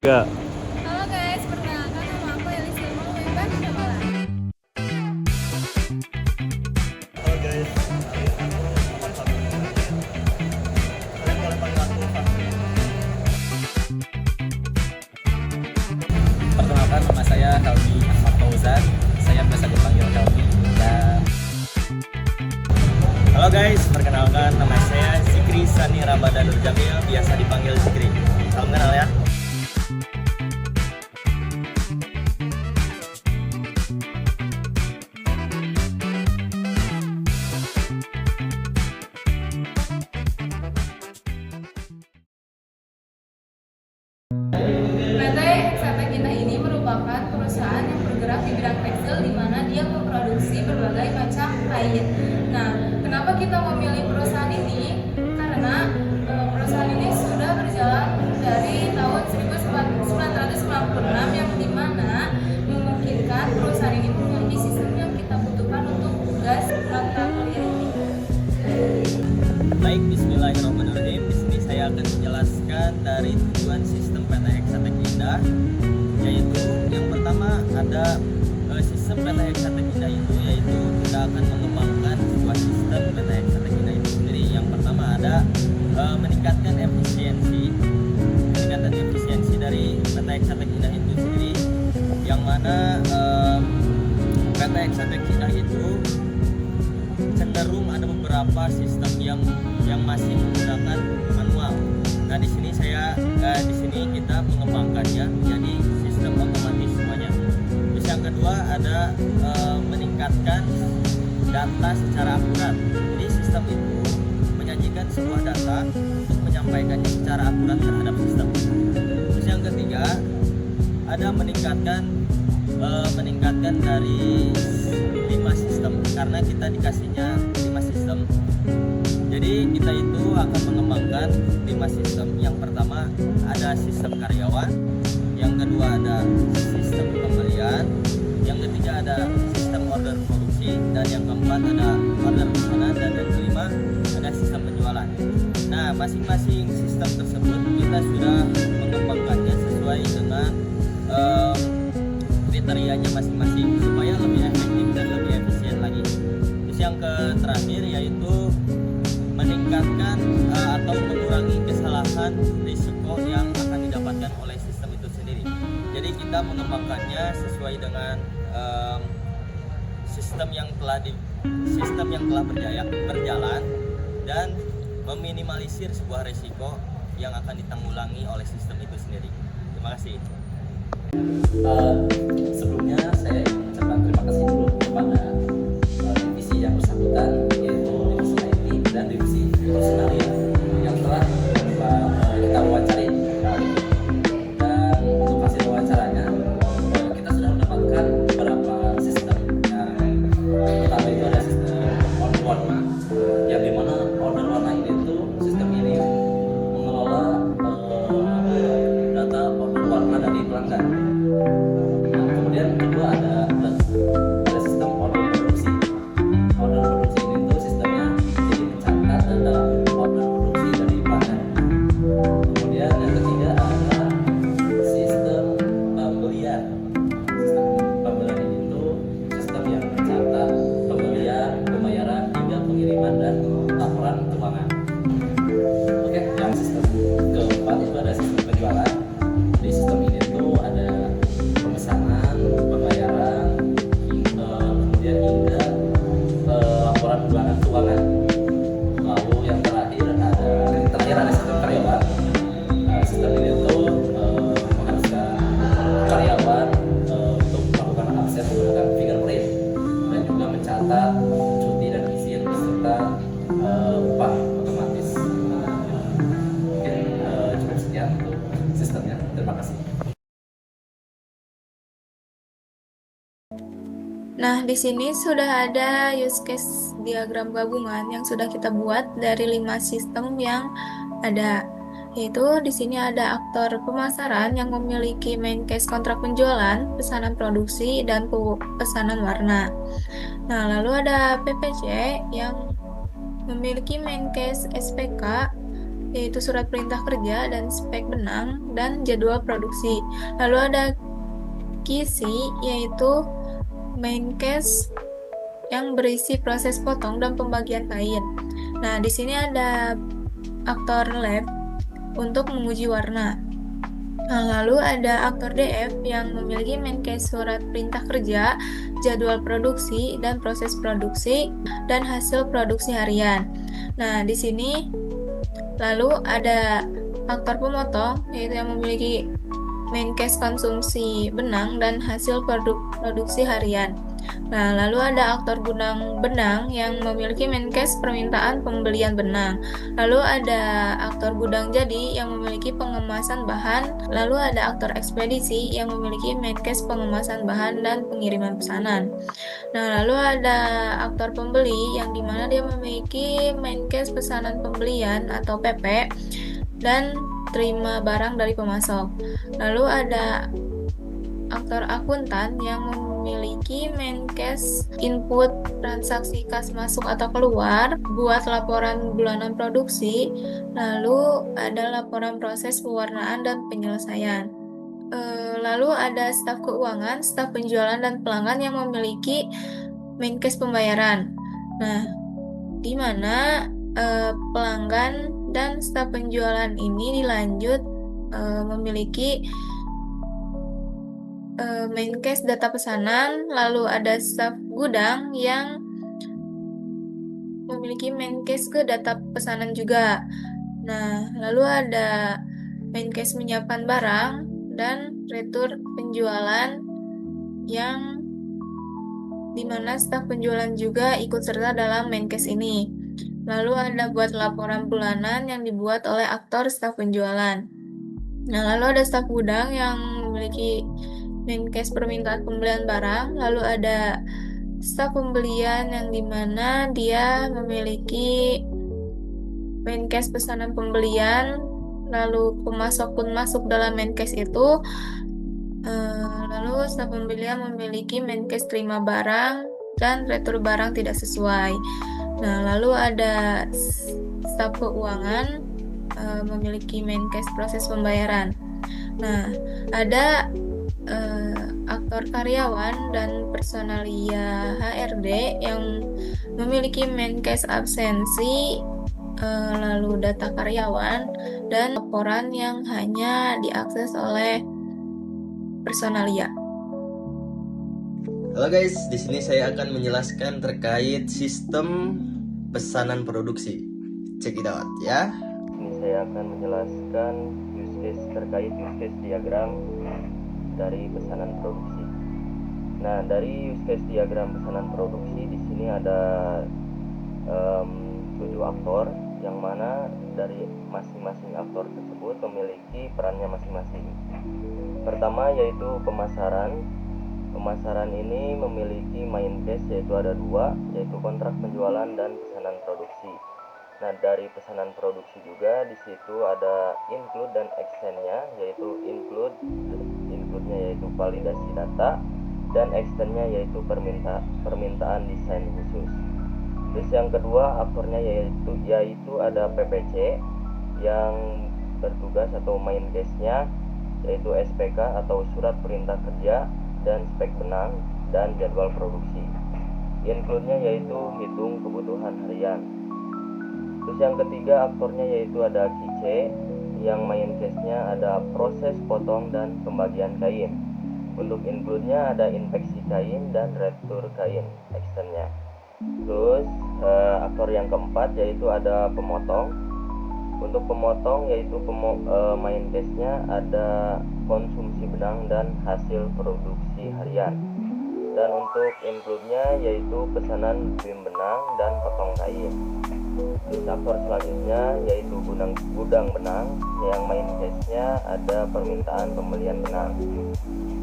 Gak. Halo guys, perkenalkan nama aku Elisa mau bebas Syamala. Halo guys, hari ini aku Muhammad Fahmi. Kalian boleh panggil aku Fahmi. Perkenalkan, nama saya Helmi Ahmad Fauzan. Saya biasa dipanggil Helmi. Dan Halo guys, perkenalkan nama saya Zikri Sani Ramadan Nur Jamil, biasa dipanggil Zikri. Salam kenal ya. PT Hexatech Indah ini merupakan perusahaan yang bergerak di bidang tekstil di mana dia memproduksi berbagai macam kain. Nah, kenapa kita memilih perusahaan ini? Karena perusahaan ini sudah berjalan dari tahun 1996 yang dimana memungkinkan perusahaan ini memiliki sistem yang kita butuhkan untuk gas mata kuliah ini. Baik, bismillahirrahmanirrahim. Di sini saya akan menjelaskan dari tujuan sistem PT Hexatech Indah, yaitu yang pertama ada sistem PT Hexatech Indah itu yaitu kita akan mengembangkan sebuah sistem PT Hexatech Indah itu sendiri. Yang pertama ada meningkatkan efisiensi dari PT Hexatech Indah itu sendiri, yang mana PT Hexatech Indah itu cenderung ada beberapa sistem yang masih menggunakan manual. Nah, di sini kita mengembangkannya menjadi sistem otomatis semuanya. Terus yang kedua ada meningkatkan data secara akurat. Jadi sistem itu menyajikan sebuah data untuk menyampaikannya secara akurat terhadap sistem. Terus yang ketiga ada meningkatkan dari 5 sistem, karena kita dikasihnya 5 sistem. Jadi kita itu akan mengembangkan 5 sistem. Yang pertama ada sistem karyawan, yang kedua ada sistem pembelian, yang ketiga ada sistem order produksi, dan yang keempat ada order pesanan, dan yang kelima ada sistem penjualan. Nah, masing-masing sistem tersebut kita sudah mengembangkannya sesuai dengan kriterianya masing-masing supaya lebih efektif dan lebih efisien lagi. Terus yang terakhir yaitu meningkatkan atau mengurangi kesalahan risiko yang akan didapatkan oleh sistem itu sendiri. Jadi kita mengembangkannya sesuai dengan sistem yang telah berjalan dan meminimalisir sebuah risiko yang akan ditanggulangi oleh sistem itu sendiri. Terima kasih. sebelumnya saya ingin mengucapkan terima kasih dulu kepada divisi yang bersangkutan, yaitu divisi IT dan divisi personalia yang telah kita wawancari kali ini. Dan untuk hasil wawancaranya, kita sudah mendapatkan beberapa sistem. Yang pertama itu ada sistem order warna, yang dimana order warna ini tuh sistem ini mengelola data order warna dari pelanggan. Nah, kemudian kedua ada sistem order produksi. Order produksi ini tuh sistemnya jadi mencatat data order produksi dari pelanggan. Kemudian yang ketiga ada sistem pembelian. Sistem pembelian ini tuh sistem yang mencatat pembelian, pembayaran hingga pengiriman dan laporan keuangan. Oke, yang sistem keempat itu ada sistem penjualan. Di sistem ini tuh ada pemesanan, pembayaran, kemudian hingga laporan bulanan keuangan. Lalu yang terakhir ada sistem karyawan. Sistem ini tuh mengharuskan karyawan untuk melakukan absen menggunakan fingerprint dan juga mencatat cuti dan izin beserta upah otomatis. Mungkin cukup sekian untuk sistemnya. Terima kasih. Nah, di sini sudah ada use case diagram gabungan yang sudah kita buat dari 5 sistem yang ada. Yaitu di sini ada aktor pemasaran yang memiliki main case kontrak penjualan, pesanan produksi, dan pesanan warna. Nah, lalu ada PPC yang memiliki main case SPK, yaitu surat perintah kerja dan spek benang dan jadwal produksi. Lalu ada kisi, yaitu main case yang berisi proses potong dan pembagian kain. Nah, di sini ada aktor lab untuk menguji warna. Nah, lalu ada aktor DF yang memiliki main case surat perintah kerja, jadwal produksi, dan proses produksi, dan hasil produksi harian. Nah, di sini lalu ada aktor pemotong, yaitu yang memiliki main case konsumsi benang dan hasil produksi harian. Nah, lalu ada aktor gudang benang yang memiliki main case permintaan pembelian benang. Lalu ada aktor gudang jadi yang memiliki pengemasan bahan. Lalu ada aktor ekspedisi yang memiliki main case pengemasan bahan dan pengiriman pesanan. Nah, lalu ada aktor pembeli yang dimana dia memiliki main case pesanan pembelian atau PP dan terima barang dari pemasok. Lalu ada aktor akuntan yang memiliki main case input transaksi kas masuk atau keluar, buat laporan bulanan produksi, lalu ada laporan proses pewarnaan dan penyelesaian. Lalu ada staf keuangan, staf penjualan, dan pelanggan yang memiliki main case pembayaran. Nah, di mana pelanggan dan staf penjualan ini dilanjut memiliki main case data pesanan. Lalu ada staf gudang yang memiliki main case ke data pesanan juga. Nah, lalu ada main case menyiapkan barang dan retur penjualan yang dimana staf penjualan juga ikut serta dalam main case ini. Lalu ada buat laporan bulanan yang dibuat oleh aktor staf penjualan. Nah, lalu ada staf gudang yang memiliki main case permintaan pembelian barang. Lalu ada staf pembelian yang dimana dia memiliki main case pesanan pembelian. Lalu pemasok pun masuk dalam main case itu. Lalu staf pembelian memiliki main case terima barang dan retur barang tidak sesuai. Nah, lalu ada staf keuangan memiliki main case proses pembayaran. Nah, ada aktor karyawan dan personalia HRD yang memiliki main case absensi, lalu data karyawan, dan laporan yang hanya diakses oleh personalia. Halo guys, di sini saya akan menjelaskan terkait sistem pesanan produksi. Check it out ya. Ini saya akan menjelaskan use case terkait use case diagram dari pesanan produksi. Nah, dari use case diagram pesanan produksi di sini ada 7 aktor, yang mana dari masing-masing aktor tersebut memiliki perannya masing-masing. Pertama yaitu pemasaran. Pemasaran ini memiliki main case yaitu ada 2, yaitu kontrak penjualan dan pesanan produksi. Nah, dari pesanan produksi juga di situ ada include dan extend-nya, yaitu include-nya yaitu validasi data dan extend-nya yaitu permintaan desain khusus. Terus yang kedua aktornya yaitu ada PPC yang bertugas atau main case-nya yaitu SPK atau surat perintah kerja dan spek benang dan jadwal produksi. Include-nya yaitu hitung kebutuhan harian. Terus yang ketiga aktornya yaitu ada KC yang main case-nya ada proses potong dan pembagian kain. Untuk include-nya ada inspeksi kain dan retur kain extend-nya. Terus aktor yang keempat yaitu ada pemotong. Untuk pemotong yaitu main case-nya ada konsumsi benang dan hasil produksi harian. Dan untuk include-nya yaitu pesanan bim benang dan potong kain. Terus aktor selanjutnya yaitu gudang benang yang main case-nya ada permintaan pembelian benang.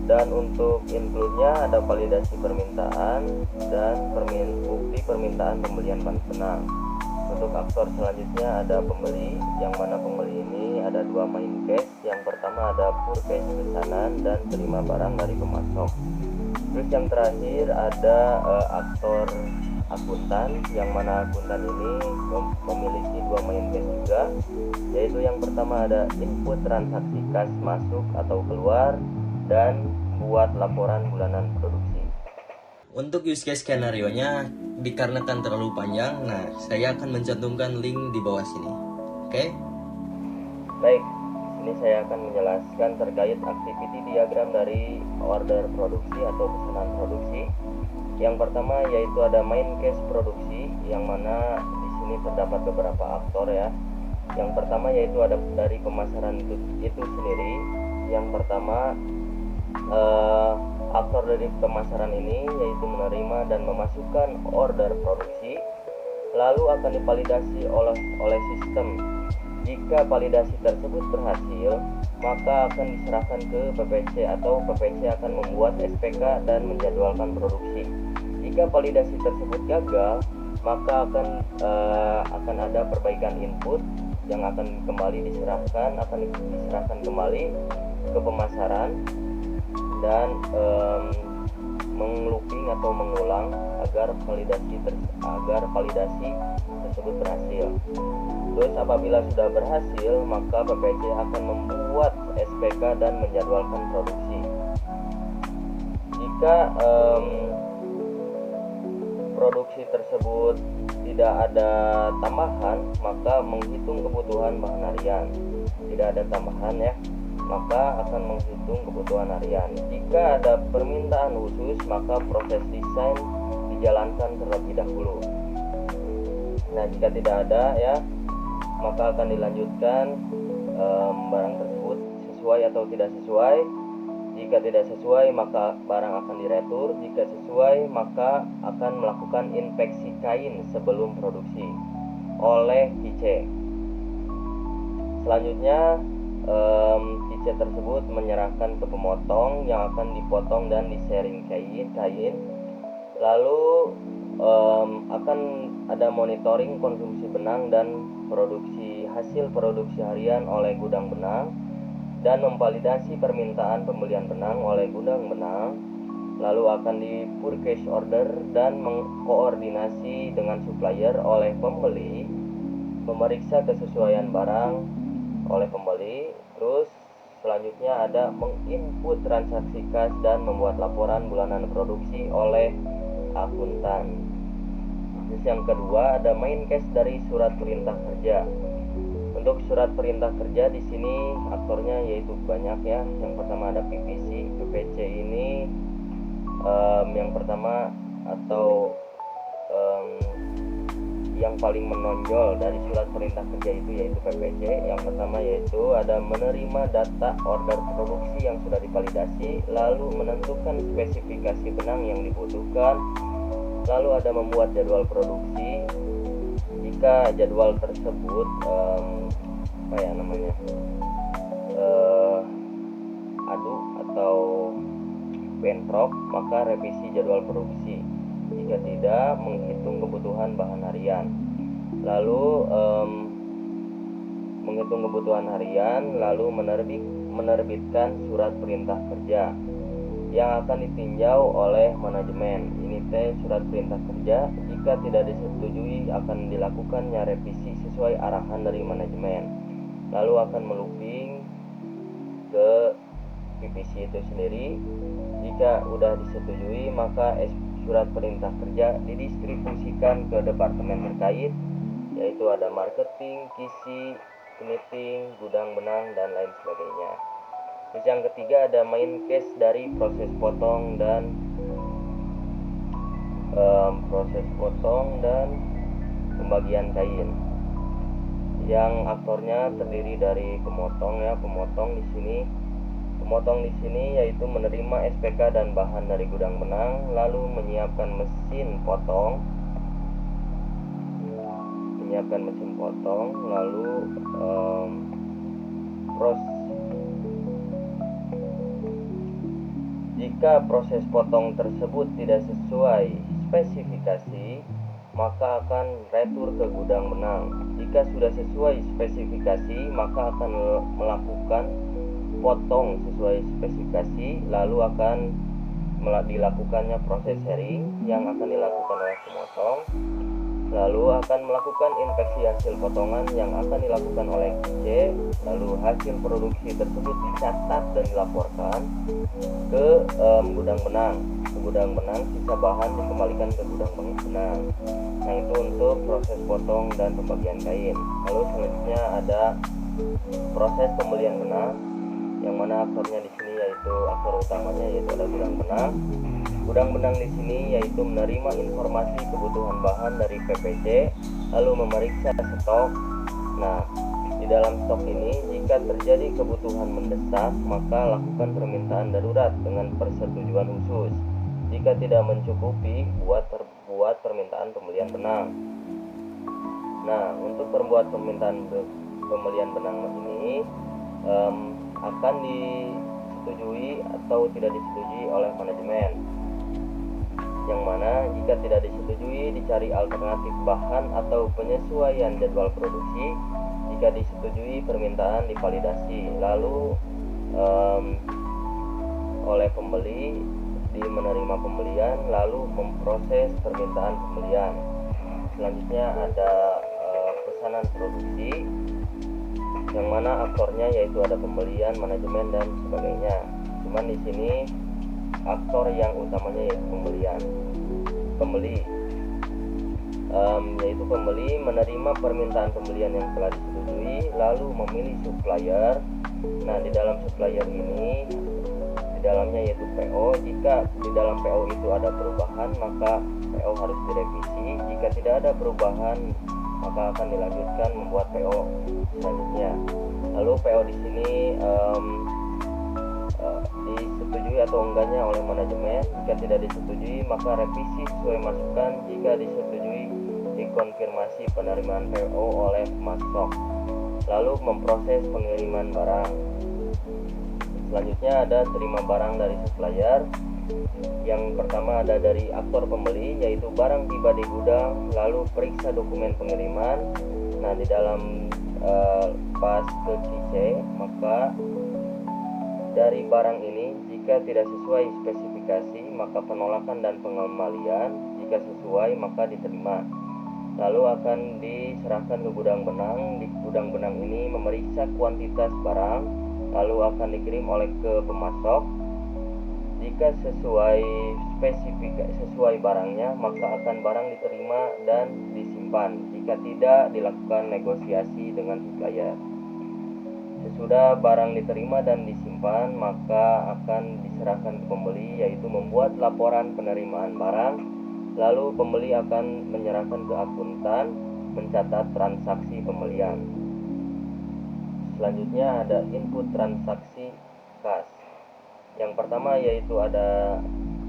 Dan untuk include-nya ada validasi permintaan dan bukti permintaan pembelian benang. Untuk aktor selanjutnya ada pembeli, yang mana pembeli ini ada 2 main case. Yang pertama ada purchase pesanan dan terima barang dari pemasok. Terus yang terakhir ada aktor akuntan, yang mana akuntan ini memiliki dua main case juga, yaitu yang pertama ada input transaksi kas masuk atau keluar dan buat laporan bulanan produksi. Untuk use case skenario-nya dikarenakan terlalu panjang, nah saya akan mencantumkan link di bawah sini. Oke? Baik, ini saya akan menjelaskan terkait activity diagram dari order produksi atau pesanan produksi. Yang pertama yaitu ada main case produksi, yang mana di sini terdapat beberapa aktor ya. Yang pertama yaitu ada dari pemasaran itu sendiri. Yang pertama aktor dari pemasaran ini yaitu menerima dan memasukkan order produksi, lalu akan divalidasi oleh sistem. Jika validasi tersebut berhasil, maka akan diserahkan ke PPC atau PPC akan membuat SPK dan menjadwalkan produksi. Jika validasi tersebut gagal, maka akan ada perbaikan input yang akan kembali diserahkan kembali ke pemasaran dan menglooping atau mengulang agar validasi tersebut berhasil. Terus apabila sudah berhasil, maka PPC akan membuat SPK dan menjadwalkan produksi. Jika produksi tersebut tidak ada tambahan, maka menghitung kebutuhan bahan harian. Tidak ada tambahan ya, maka akan menghitung kebutuhan harian. Jika ada permintaan khusus, maka proses desain dijalankan terlebih dahulu. Nah, jika tidak ada ya, maka akan dilanjutkan barang tersebut sesuai atau tidak sesuai. Jika tidak sesuai, maka barang akan diretur. Jika sesuai, maka akan melakukan inspeksi kain sebelum produksi oleh QC. Selanjutnya QC tersebut menyerahkan ke pemotong yang akan dipotong dan disaring kain. Lalu akan ada monitoring konsumsi benang dan hasil produksi harian oleh gudang benang, dan memvalidasi permintaan pembelian benang oleh gudang benang. Lalu akan di purchase order dan mengkoordinasi dengan supplier oleh pembeli, memeriksa kesesuaian barang oleh pembeli. Terus selanjutnya ada menginput transaksi kas dan membuat laporan bulanan produksi oleh akuntan. Terus yang kedua ada main case dari surat perintah kerja. Untuk surat perintah kerja di sini aktornya yaitu banyak ya. Yang pertama ada PPC. PPC ini yang pertama atau yang paling menonjol dari surat perintah kerja itu yaitu PPC. Yang pertama yaitu ada menerima data order produksi yang sudah divalidasi, lalu menentukan spesifikasi benang yang dibutuhkan, lalu ada membuat jadwal produksi. Jika jadwal tersebut adu atau bentrok, maka revisi jadwal produksi. Jika tidak, menghitung kebutuhan bahan harian. Lalu menghitung kebutuhan harian, lalu menerbitkan surat perintah kerja yang akan ditinjau oleh manajemen. Ini surat perintah kerja. Jika tidak disetujui, akan dilakukannya revisi sesuai arahan dari manajemen. Lalu akan melooping ke PPC itu sendiri. Jika sudah disetujui, maka surat perintah kerja didistribusikan ke departemen terkait, yaitu ada marketing, QC, knitting, gudang benang, dan lain sebagainya. Terus yang ketiga ada main case dari proses potong dan pembagian kain, yang aktornya terdiri dari pemotong ya. Pemotong di sini yaitu menerima SPK dan bahan dari gudang benang, lalu menyiapkan mesin potong, lalu jika proses potong tersebut tidak sesuai spesifikasi, maka akan retur ke gudang benang. Jika sudah sesuai spesifikasi, maka akan melakukan potong sesuai spesifikasi, lalu akan dilakukannya proses sharing yang akan dilakukan oleh pemotong, lalu akan melakukan inspeksi hasil potongan yang akan dilakukan oleh QC, lalu hasil produksi tersebut dicatat dan dilaporkan ke gudang benang. Ke gudang benang, sisa bahan dikembalikan ke gudang benang. Nah, itu untuk proses potong dan pembagian kain. Lalu selanjutnya ada proses pembelian benang, yang mana aktornya di sini yaitu aktor utamanya yaitu ada gudang benang. Gudang benang di sini yaitu menerima informasi kebutuhan bahan dari PPC, lalu memeriksa stok. Nah, di dalam stok ini jika terjadi kebutuhan mendesak, maka lakukan permintaan darurat dengan persetujuan khusus. Jika tidak mencukupi, buat permintaan pembelian benang. Nah, untuk perbuat permintaan pembelian benang ini akan disetujui atau tidak disetujui oleh manajemen, yang mana jika tidak disetujui dicari alternatif bahan atau penyesuaian jadwal produksi. Jika disetujui, permintaan divalidasi, lalu oleh pembeli menerima pembelian, lalu memproses permintaan pembelian. Selanjutnya ada pesanan produksi, yang mana aktornya yaitu ada pembelian, manajemen, dan sebagainya. Cuman di sini aktor yang utamanya yaitu pembeli, yaitu pembeli menerima permintaan pembelian yang telah disetujui, lalu memilih supplier. Nah, di dalam supplier ini di dalamnya yaitu PO. Jika di dalam PO itu ada perubahan, maka PO harus direvisi. Jika tidak ada perubahan, maka akan dilanjutkan membuat PO selanjutnya. Lalu PO di sini disetujui atau enggaknya oleh manajemen. Jika tidak disetujui, maka revisi sesuai masukan. Jika disetujui, dikonfirmasi penerimaan PO oleh pemasok, lalu memproses pengiriman barang. Selanjutnya ada terima barang dari supplier. Yang pertama ada dari aktor pembeli, yaitu barang tiba di gudang, lalu periksa dokumen pengiriman. Nah, di dalam pas ke QC, maka dari barang ini jika tidak sesuai spesifikasi, maka penolakan dan pengembalian. Jika sesuai, maka diterima, lalu akan diserahkan ke gudang benang. Di gudang benang ini memeriksa kuantitas barang, lalu akan dikirim oleh ke pemasok. Jika sesuai spesifikasi, sesuai barangnya, maka akan barang diterima dan disimpan. Jika tidak, dilakukan negosiasi dengan supplier. Sesudah barang diterima dan disimpan, maka akan diserahkan ke pembeli, yaitu membuat laporan penerimaan barang. Lalu pembeli akan menyerahkan ke akuntan, mencatat transaksi pembelian. Selanjutnya ada input transaksi kas. Yang pertama yaitu ada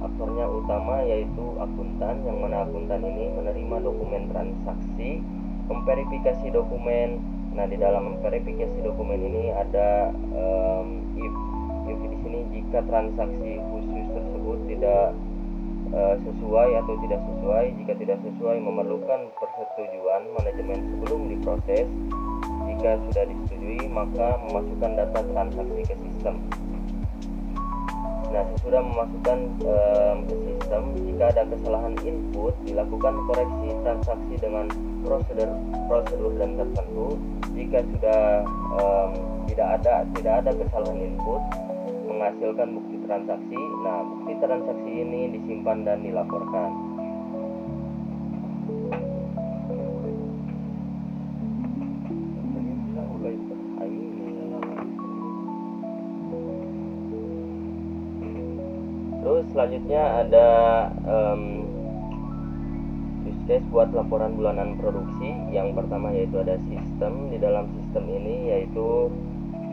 aktornya utama yaitu akuntan, yang mana akuntan ini menerima dokumen transaksi, memverifikasi dokumen. Nah, di dalam memverifikasi dokumen ini ada if di sini jika transaksi khusus tersebut tidak sesuai atau tidak sesuai. Jika tidak sesuai, memerlukan persetujuan manajemen sebelum diproses. Jika sudah disetujui, maka memasukkan data transaksi ke sistem. Nah, sesudah memasukkan ke sistem, jika ada kesalahan input, dilakukan koreksi transaksi dengan prosedur dan tertentu. Jika sudah tidak ada kesalahan input, menghasilkan bukti transaksi. Nah, bukti transaksi ini disimpan dan dilaporkan. Terus selanjutnya ada use case buat laporan bulanan produksi. Yang pertama yaitu ada sistem. Di dalam sistem ini yaitu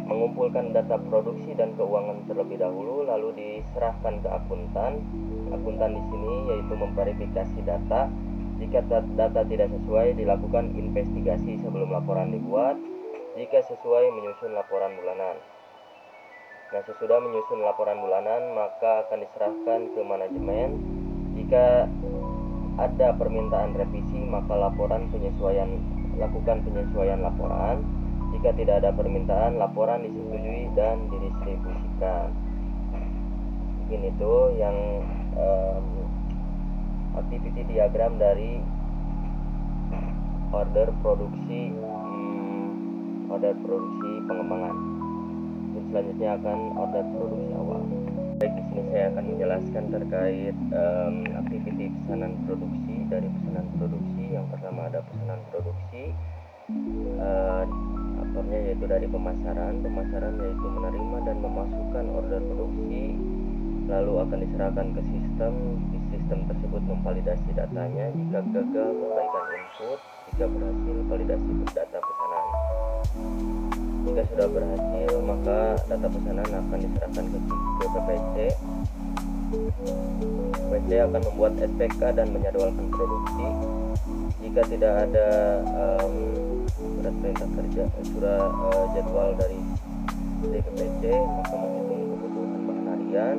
mengumpulkan data produksi dan keuangan terlebih dahulu, lalu diserahkan ke akuntan. Akuntan di sini yaitu memverifikasi data. Jika data tidak sesuai, dilakukan investigasi sebelum laporan dibuat. Jika sesuai, menyusun laporan bulanan. Nah, sesudah menyusun laporan bulanan, maka akan diserahkan ke manajemen. Jika ada permintaan revisi, maka lakukan penyesuaian laporan. Jika tidak ada permintaan, laporan disetujui dan didistribusikan. ini tuh yang activity diagram dari order produksi pengembangan. Terus selanjutnya akan order produksi awal. Baik, di sini saya akan menjelaskan terkait aktiviti pesanan produksi. Dari pesanan produksi, yang pertama ada pesanan produksi, aktornya yaitu dari pemasaran yaitu menerima dan memasukkan order produksi, lalu akan diserahkan ke sistem. Di sistem tersebut memvalidasi datanya. Jika gagal, perbaikan input. Jika berhasil, validasi data pesanan. Jika sudah berhasil, maka data pesanan akan diserahkan ke PPC. PPC akan membuat SPK dan menjadwalkan produksi. Jika tidak ada surat perintah kerja, jadwal dari PPC, maka menghitung kebutuhan bahan harian.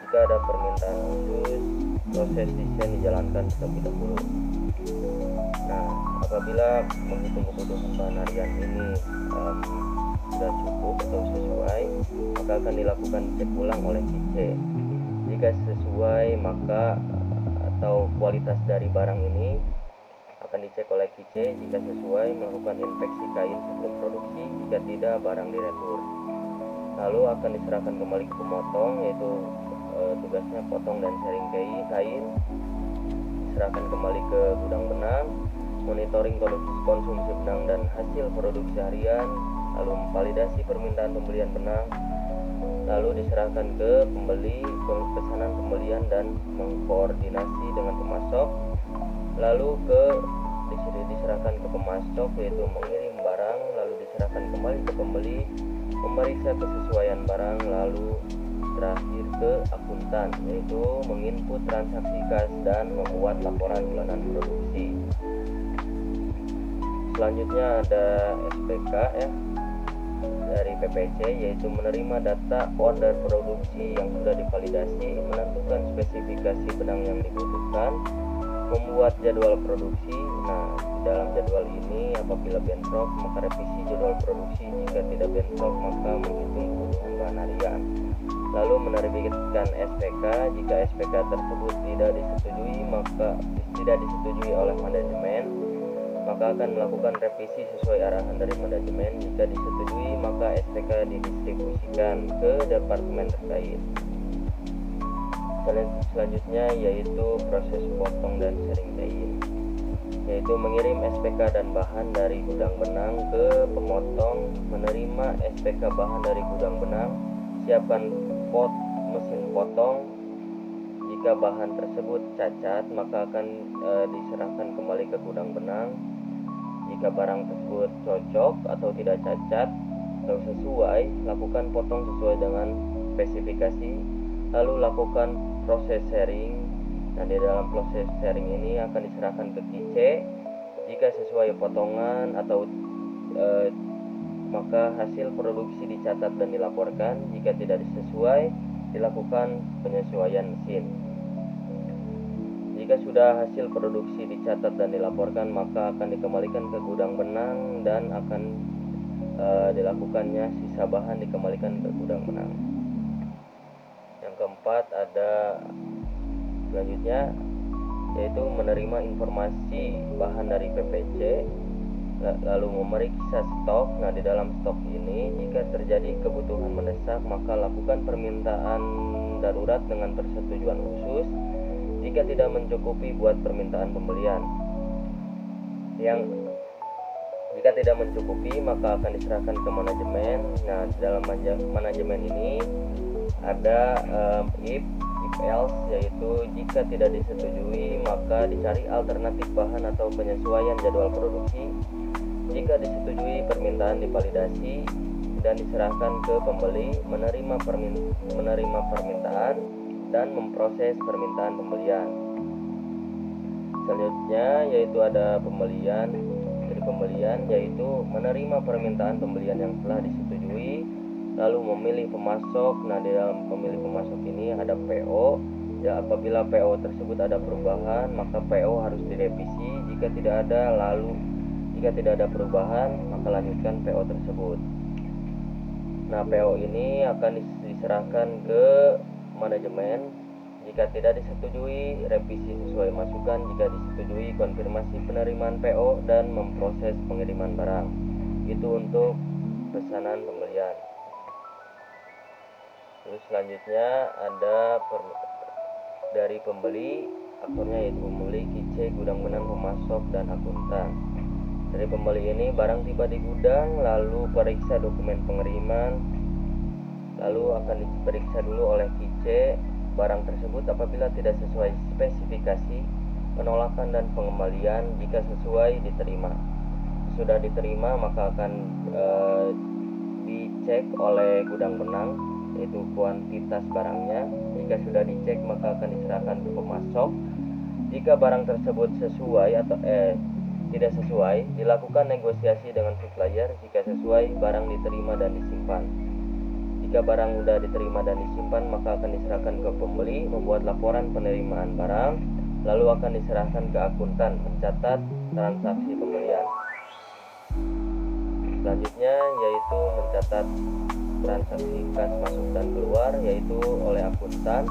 Jika ada permintaan khusus, proses desain dijalankan terlebih dahulu. Nah, apabila menghitung kebutuhan bahan harian ini sudah cukup atau sesuai, maka akan dilakukan cek ulang oleh QC. Jika sesuai, maka atau kualitas dari barang ini akan dicek oleh QC. Jika sesuai, melakukan inspeksi kain sebelum produksi. Jika tidak, barang diretur. Lalu akan diserahkan kembali ke pemotong, yaitu tugasnya potong dan sharing kain. Diserahkan kembali ke gudang benang, monitoring konsumsi benang dan hasil produksi harian, lalu memvalidasi permintaan pembelian benang, lalu diserahkan ke pembeli, pesanan pembelian dan mengkoordinasi dengan pemasok, lalu diserahkan ke pemasok, yaitu mengirim barang, lalu diserahkan kembali ke pembeli, memeriksa kesesuaian barang, lalu terakhir ke akuntan, yaitu menginput transaksi kas dan membuat laporan bulanan produksi. Selanjutnya ada SPK dari PPC, yaitu menerima data order produksi yang sudah divalidasi, menentukan spesifikasi benang yang dibutuhkan, membuat jadwal produksi. Nah, di dalam jadwal ini apabila bentrok maka revisi jadwal produksi, jika tidak bentrok maka menghitung kebutuhan bahan harian. Lalu menerbitkan SPK. Jika SPK tersebut tidak disetujui oleh manajemen, maka akan melakukan revisi sesuai arahan dari manajemen. Jika disetujui, maka SPK didistribusikan ke departemen terkait. Selanjutnya yaitu proses potong dan sharing kain, yaitu mengirim SPK dan bahan dari gudang benang ke pemotong, menerima SPK bahan dari gudang benang, siapkan mesin potong. Jika bahan tersebut cacat, maka akan diserahkan kembali ke gudang benang. Jika barang tersebut cocok atau tidak cacat atau sesuai, lakukan potong sesuai dengan spesifikasi, lalu lakukan proses sharing. Nah, di dalam proses sharing ini akan diserahkan ke QC. Jika sesuai potongan atau maka hasil produksi dicatat dan dilaporkan. Jika tidak sesuai, dilakukan penyesuaian mesin. Jika sudah hasil produksi dicatat dan dilaporkan, maka akan dikembalikan ke gudang benang dan akan dilakukannya sisa bahan dikembalikan ke gudang benang. Yang keempat ada selanjutnya, yaitu menerima informasi bahan dari PPC, lalu memeriksa stok. Nah, di dalam stok ini jika terjadi kebutuhan mendesak, maka lakukan permintaan darurat dengan persetujuan khusus. Jika tidak mencukupi, buat permintaan pembelian. Jika tidak mencukupi, maka akan diserahkan ke manajemen. Nah, di dalam manajemen ini ada if else, yaitu jika tidak disetujui maka dicari alternatif bahan atau penyesuaian jadwal produksi. Jika disetujui, permintaan divalidasi dan diserahkan ke pembeli, menerima permintaan dan memproses permintaan pembelian. Selanjutnya yaitu ada pembelian. Jadi pembelian yaitu menerima permintaan pembelian yang telah disetujui, lalu memilih pemasok. Nah, di dalam pemilih pemasok ini ada PO. Ya, apabila PO tersebut ada perubahan, maka PO harus direvisi. Jika tidak ada perubahan, maka lanjutkan PO tersebut. Nah, PO ini akan diserahkan ke manajemen. Jika tidak disetujui, revisi sesuai masukan. Jika disetujui, konfirmasi penerimaan PO dan memproses pengiriman barang. Itu untuk pesanan pembelian. Terus selanjutnya ada dari pembeli, aktornya yaitu pembeli, KIC, gudang benang, pemasok, dan akuntan. Dari pembeli ini barang tiba di gudang, lalu periksa dokumen pengiriman, lalu akan diperiksa dulu oleh KIC barang tersebut. Apabila tidak sesuai spesifikasi, penolakan dan pengembalian. Jika sesuai, diterima. Sudah diterima maka akan dicek oleh gudang benang, yaitu kuantitas barangnya. Jika sudah dicek maka akan diserahkan ke pemasok. Jika barang tersebut sesuai atau tidak sesuai, dilakukan negosiasi dengan supplier. Jika sesuai, barang diterima dan disimpan. Jika barang sudah diterima dan disimpan, maka akan diserahkan ke pembeli, membuat laporan penerimaan barang, lalu akan diserahkan ke akuntan, mencatat transaksi pembelian. Selanjutnya yaitu mencatat transaksi kas masuk dan keluar, yaitu oleh akuntan.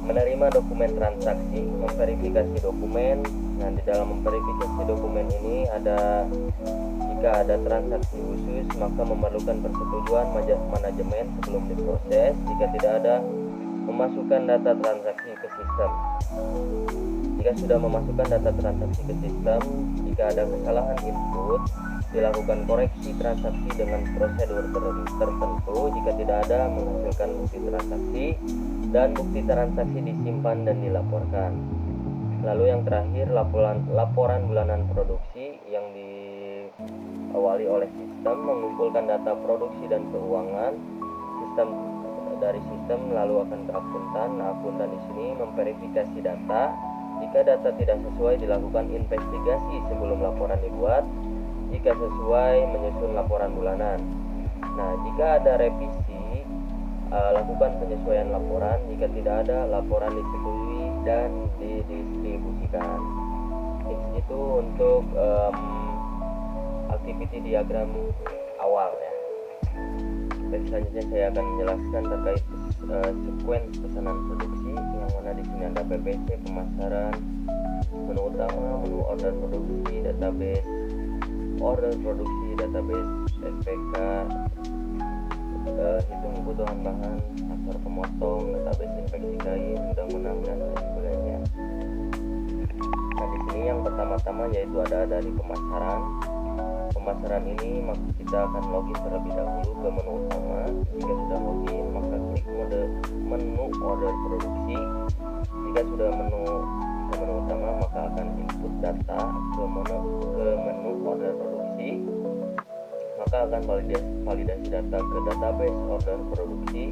Menerima dokumen transaksi, memverifikasi dokumen. Nah, di dalam memverifikasi dokumen ini jika ada transaksi khusus maka memerlukan persetujuan manajemen sebelum diproses. Jika tidak ada, memasukkan data transaksi ke sistem. Jika sudah memasukkan data transaksi ke sistem, jika ada kesalahan input, dilakukan koreksi transaksi dengan prosedur tertentu. Jika tidak ada, menghasilkan bukti transaksi, dan bukti transaksi disimpan dan dilaporkan. Lalu yang terakhir, laporan bulanan produksi yang diawali oleh sistem, mengumpulkan data produksi dan keuangan. Dari sistem lalu akan ke akuntan. Nah, akuntan di sini memverifikasi data. Jika data tidak sesuai, dilakukan investigasi sebelum laporan dibuat. Jika sesuai, menyusun laporan bulanan. Nah, jika ada revisi, lakukan penyesuaian laporan. Jika tidak ada, laporan disetujui dan didistribusikan. Itu untuk activity diagram awal ya. Baik, selanjutnya saya akan menjelaskan terkait sequence pesanan produksi, yang mana di sini ada PPC, pemasaran, menu utama, menu order produksi, database order produksi, database SPK, hitung kebutuhan bahan, aktor pemotong, database inspeksi kain, gudang benang, dan lain sebagainya. Nah, di sini yang pertama-tama yaitu ada dari pemasaran. Pemasaran ini kita akan login terlebih dahulu ke menu utama. Jika sudah login, maka klik menu order produksi. Jika sudah ke menu utama, maka akan input data ke menu order produksi. Maka akan validasi data ke database order produksi,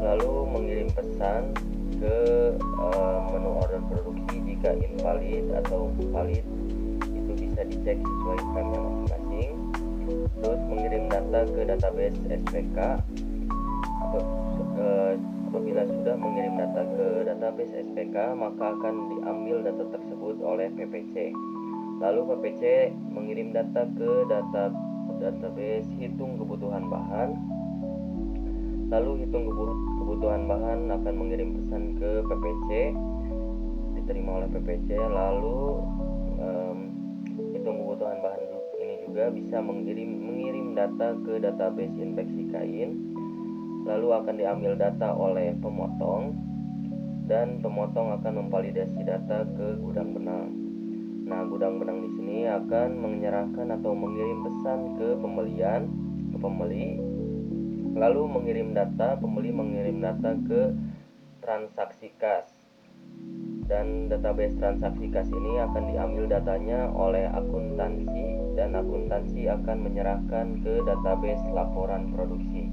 lalu mengirim pesan ke menu order produksi. Jika invalid atau valid, itu bisa dicek sesuai frame-nya masing-masing. Terus mengirim data ke database SPK. Apabila sudah mengirim data ke database SPK, maka akan diambil data tersebut oleh PPC. Lalu PPC mengirim data ke database hitung kebutuhan bahan. Lalu hitung kebutuhan bahan akan mengirim pesan ke PPC, diterima oleh PPC. Lalu hitung kebutuhan bahan ini juga bisa mengirim data ke database inspeksi kain. Lalu akan diambil data oleh pemotong, dan pemotong akan memvalidasi data ke gudang benang. Nah, gudang benang di sini akan menyerahkan atau mengirim pesan ke pembeli, lalu mengirim data, pembeli mengirim data ke transaksi kas, dan database transaksi kas ini akan diambil datanya oleh akuntansi, dan akuntansi akan menyerahkan ke database laporan produksi.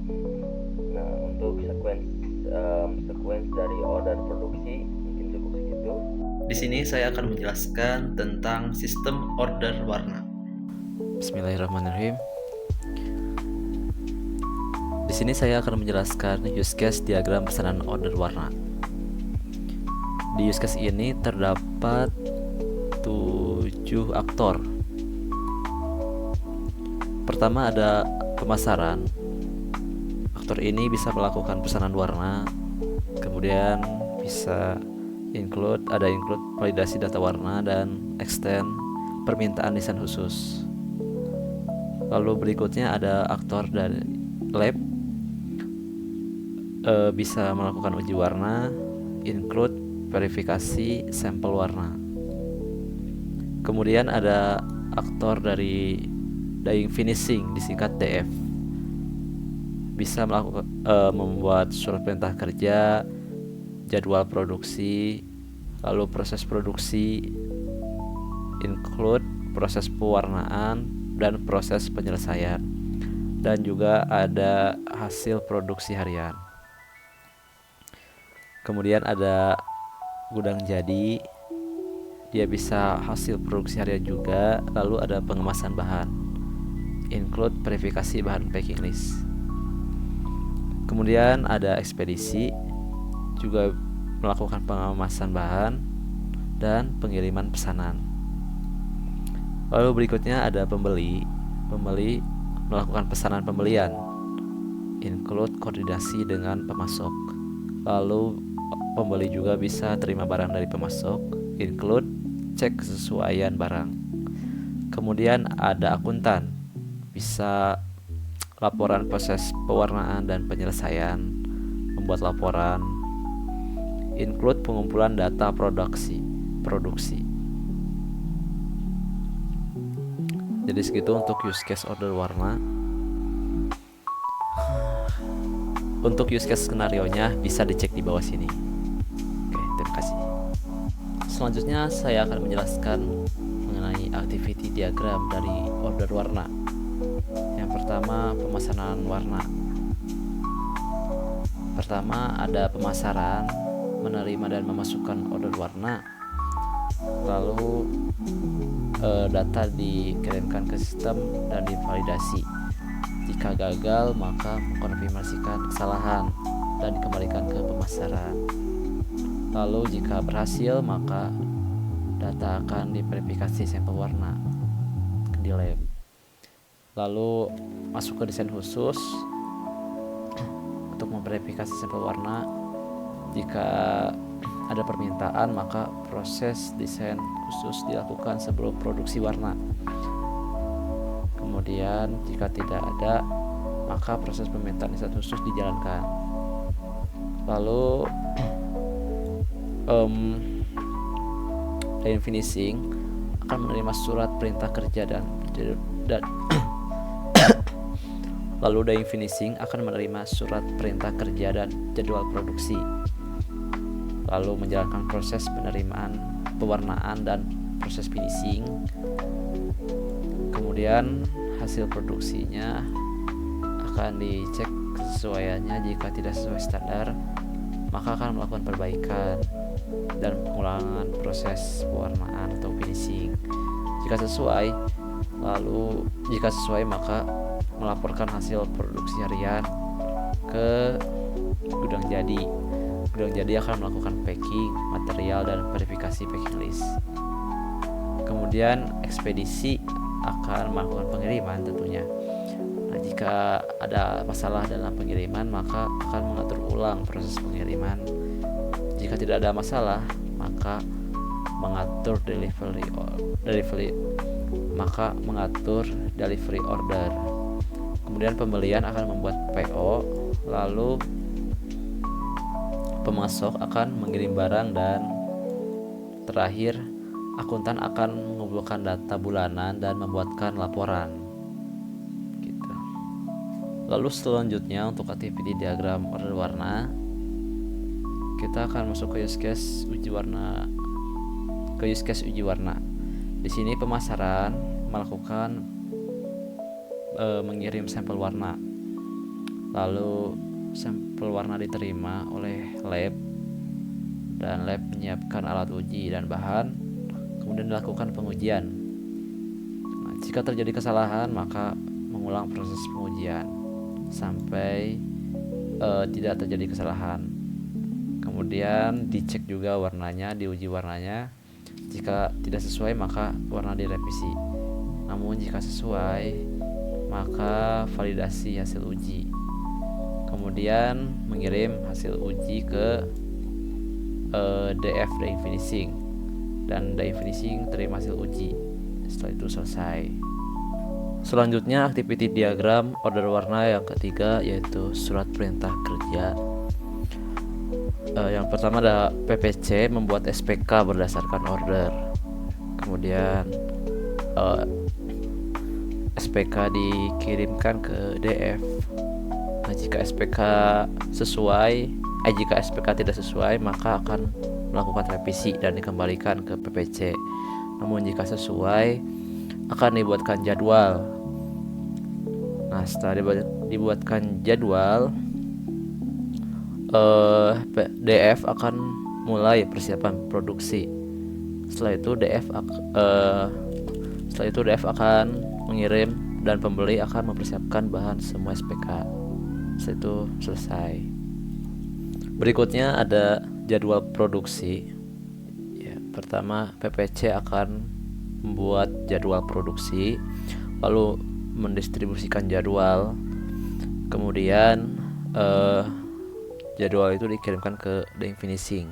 Nah, untuk sequence dari order produksi mungkin cukup segitu. Di sini saya akan menjelaskan tentang sistem order warna. Bismillahirrahmanirrahim. Di sini saya akan menjelaskan use case diagram pesanan order warna. Di use case ini terdapat 7 aktor. Pertama ada pemasaran. Aktor ini bisa melakukan pesanan warna Kemudian bisa include validasi data warna dan extend permintaan desain khusus. Lalu berikutnya ada aktor dari lab, bisa melakukan uji warna, include verifikasi sampel warna. Kemudian ada aktor dari dyeing finishing, disingkat DF, bisa melakukan membuat surat perintah kerja, jadwal produksi, lalu proses produksi, include proses pewarnaan dan proses penyelesaian, dan juga ada hasil produksi harian. Kemudian ada gudang jadi, dia bisa hasil produksi harian juga. Lalu ada pengemasan bahan, include verifikasi bahan packing list. Kemudian ada ekspedisi, juga melakukan pengemasan bahan dan pengiriman pesanan. Lalu berikutnya ada pembeli melakukan pesanan pembelian, include koordinasi dengan pemasok. Lalu pembeli juga bisa terima barang dari pemasok, include cek kesesuaian barang. Kemudian ada akuntan, bisa laporan proses pewarnaan dan penyelesaian, membuat laporan, include pengumpulan data produksi. Jadi segitu untuk use case order warna. Untuk use case skenario-nya bisa dicek di bawah sini. Oke, terima kasih. Selanjutnya saya akan menjelaskan mengenai activity diagram dari order warna. Yang pertama, pemasaran warna. Pertama ada pemasaran, menerima dan memasukkan order warna. Lalu data dikirimkan ke sistem dan divalidasi. Jika gagal, maka mengkonfirmasikan kesalahan dan dikembalikan ke pemasaran. Lalu jika berhasil, maka data akan diverifikasi sampel warna di lab. Lalu masuk ke desain khusus untuk memverifikasi sampel warna. Jika ada permintaan, maka proses desain khusus dilakukan sebelum produksi warna. Kemudian jika tidak ada, maka proses permintaan desain khusus dijalankan. Lalu dyeing finishing akan menerima surat perintah kerja dan lalu dyeing finishing akan menerima surat perintah kerja dan jadwal produksi, lalu menjalankan proses penerimaan pewarnaan dan proses finishing. Kemudian hasil produksinya akan dicek kesesuaiannya. Jika tidak sesuai standar, maka akan melakukan perbaikan dan pengulangan proses pewarnaan atau finishing. Jika sesuai, maka melaporkan hasil produksi harian ke gudang jadi. Gudang jadi akan melakukan packing material dan verifikasi packing list. Kemudian ekspedisi akan melakukan pengiriman tentunya. Nah, jika ada masalah dalam pengiriman, maka akan mengatur ulang proses pengiriman. Jika tidak ada masalah, maka mengatur delivery order. Kemudian pembelian akan membuat PO, lalu pemasok akan mengirim barang, dan terakhir akuntan akan mengumpulkan data bulanan dan membuatkan laporan. Gitu. Lalu selanjutnya untuk activity diagram order warna, kita akan masuk ke use case uji warna. Di sini pemasaran melakukan mengirim sampel warna. Lalu sampel warna diterima oleh lab, dan lab menyiapkan alat uji dan bahan, kemudian dilakukan pengujian. Nah, jika terjadi kesalahan, maka mengulang proses pengujian sampai tidak terjadi kesalahan. Kemudian dicek juga warnanya, diuji warnanya. Jika tidak sesuai, maka warna direvisi. Namun jika sesuai, maka validasi hasil uji. Kemudian mengirim hasil uji ke DF dyeing finishing, dan dyeing finishing terima hasil uji. Setelah itu selesai. Selanjutnya activity diagram order warna yang ketiga, yaitu surat perintah kerja. Yang pertama ada PPC, membuat SPK berdasarkan order. Kemudian SPK dikirimkan ke DF. Nah, jika SPK tidak sesuai, maka akan melakukan revisi dan dikembalikan ke PPC. Namun jika sesuai, akan dibuatkan jadwal. Nah, setelah dibuatkan jadwal, DF akan mulai persiapan produksi. Setelah itu DF akan mengirim dan pembeli akan mempersiapkan bahan semua SPK. Setelah itu selesai. Berikutnya ada jadwal produksi. Ya, pertama PPC akan membuat jadwal produksi, lalu mendistribusikan jadwal. Kemudian jadwal itu dikirimkan ke dyeing finishing.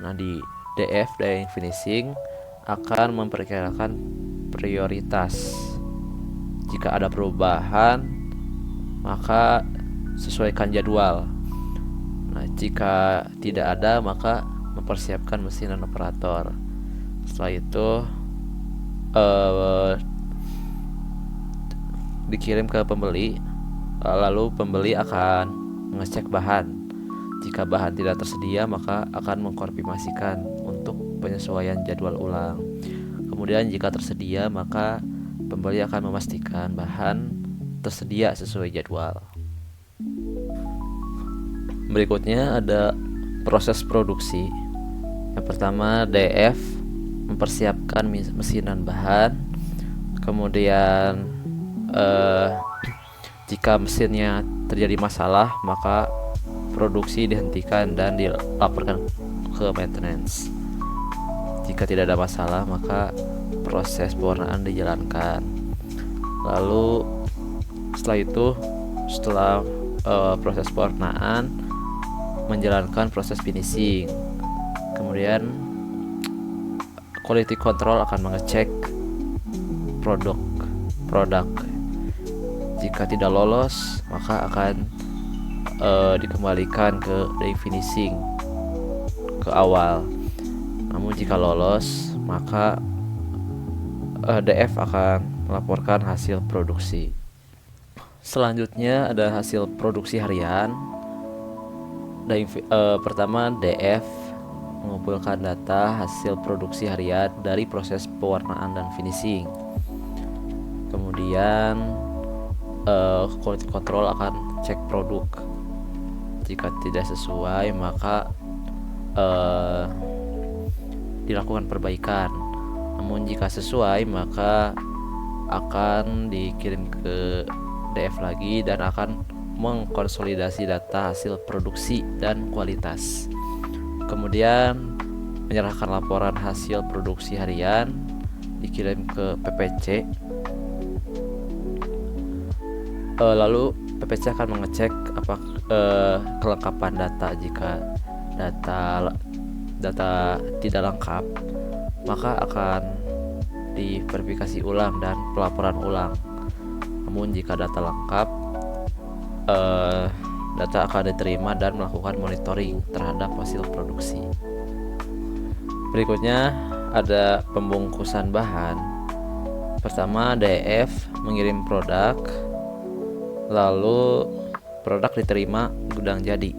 Nah, di DF dyeing finishing akan memperkirakan prioritas. Jika ada perubahan, maka sesuaikan jadwal. Nah, jika tidak ada, maka mempersiapkan mesin dan operator. Setelah itu dikirim ke pembeli, lalu pembeli akan mengecek bahan. Jika bahan tidak tersedia, maka akan mengkonfirmasikan untuk penyesuaian jadwal ulang. Kemudian jika tersedia, maka pembeli akan memastikan bahan tersedia sesuai jadwal. Berikutnya ada proses produksi. Yang pertama, DF mempersiapkan mesin dan bahan. Kemudian jika mesinnya terjadi masalah, maka produksi dihentikan dan dilaporkan ke maintenance. Jika tidak ada masalah, maka proses pewarnaan dijalankan. Lalu setelah proses pewarnaan, menjalankan proses finishing. Kemudian quality control akan mengecek produk. Jika tidak lolos, maka akan dikembalikan ke dyeing finishing ke awal. Namun jika lolos, maka DF akan melaporkan hasil produksi. Selanjutnya ada hasil produksi harian. Pertama, DF mengumpulkan data hasil produksi harian dari proses pewarnaan dan finishing. Kemudian quality control akan cek produk. Jika tidak sesuai, maka dilakukan perbaikan. Namun jika sesuai, maka akan dikirim ke DF lagi dan akan mengkonsolidasi data hasil produksi dan kualitas. Kemudian menyerahkan laporan hasil produksi harian, dikirim ke PPC. Lalu PPC akan mengecek kelengkapan data. Jika data tidak lengkap, maka akan diverifikasi ulang dan pelaporan ulang. Namun jika data lengkap, data akan diterima dan melakukan monitoring terhadap hasil produksi. Berikutnya ada pembungkusan bahan. Pertama, DF mengirim produk, lalu produk diterima gudang jadi.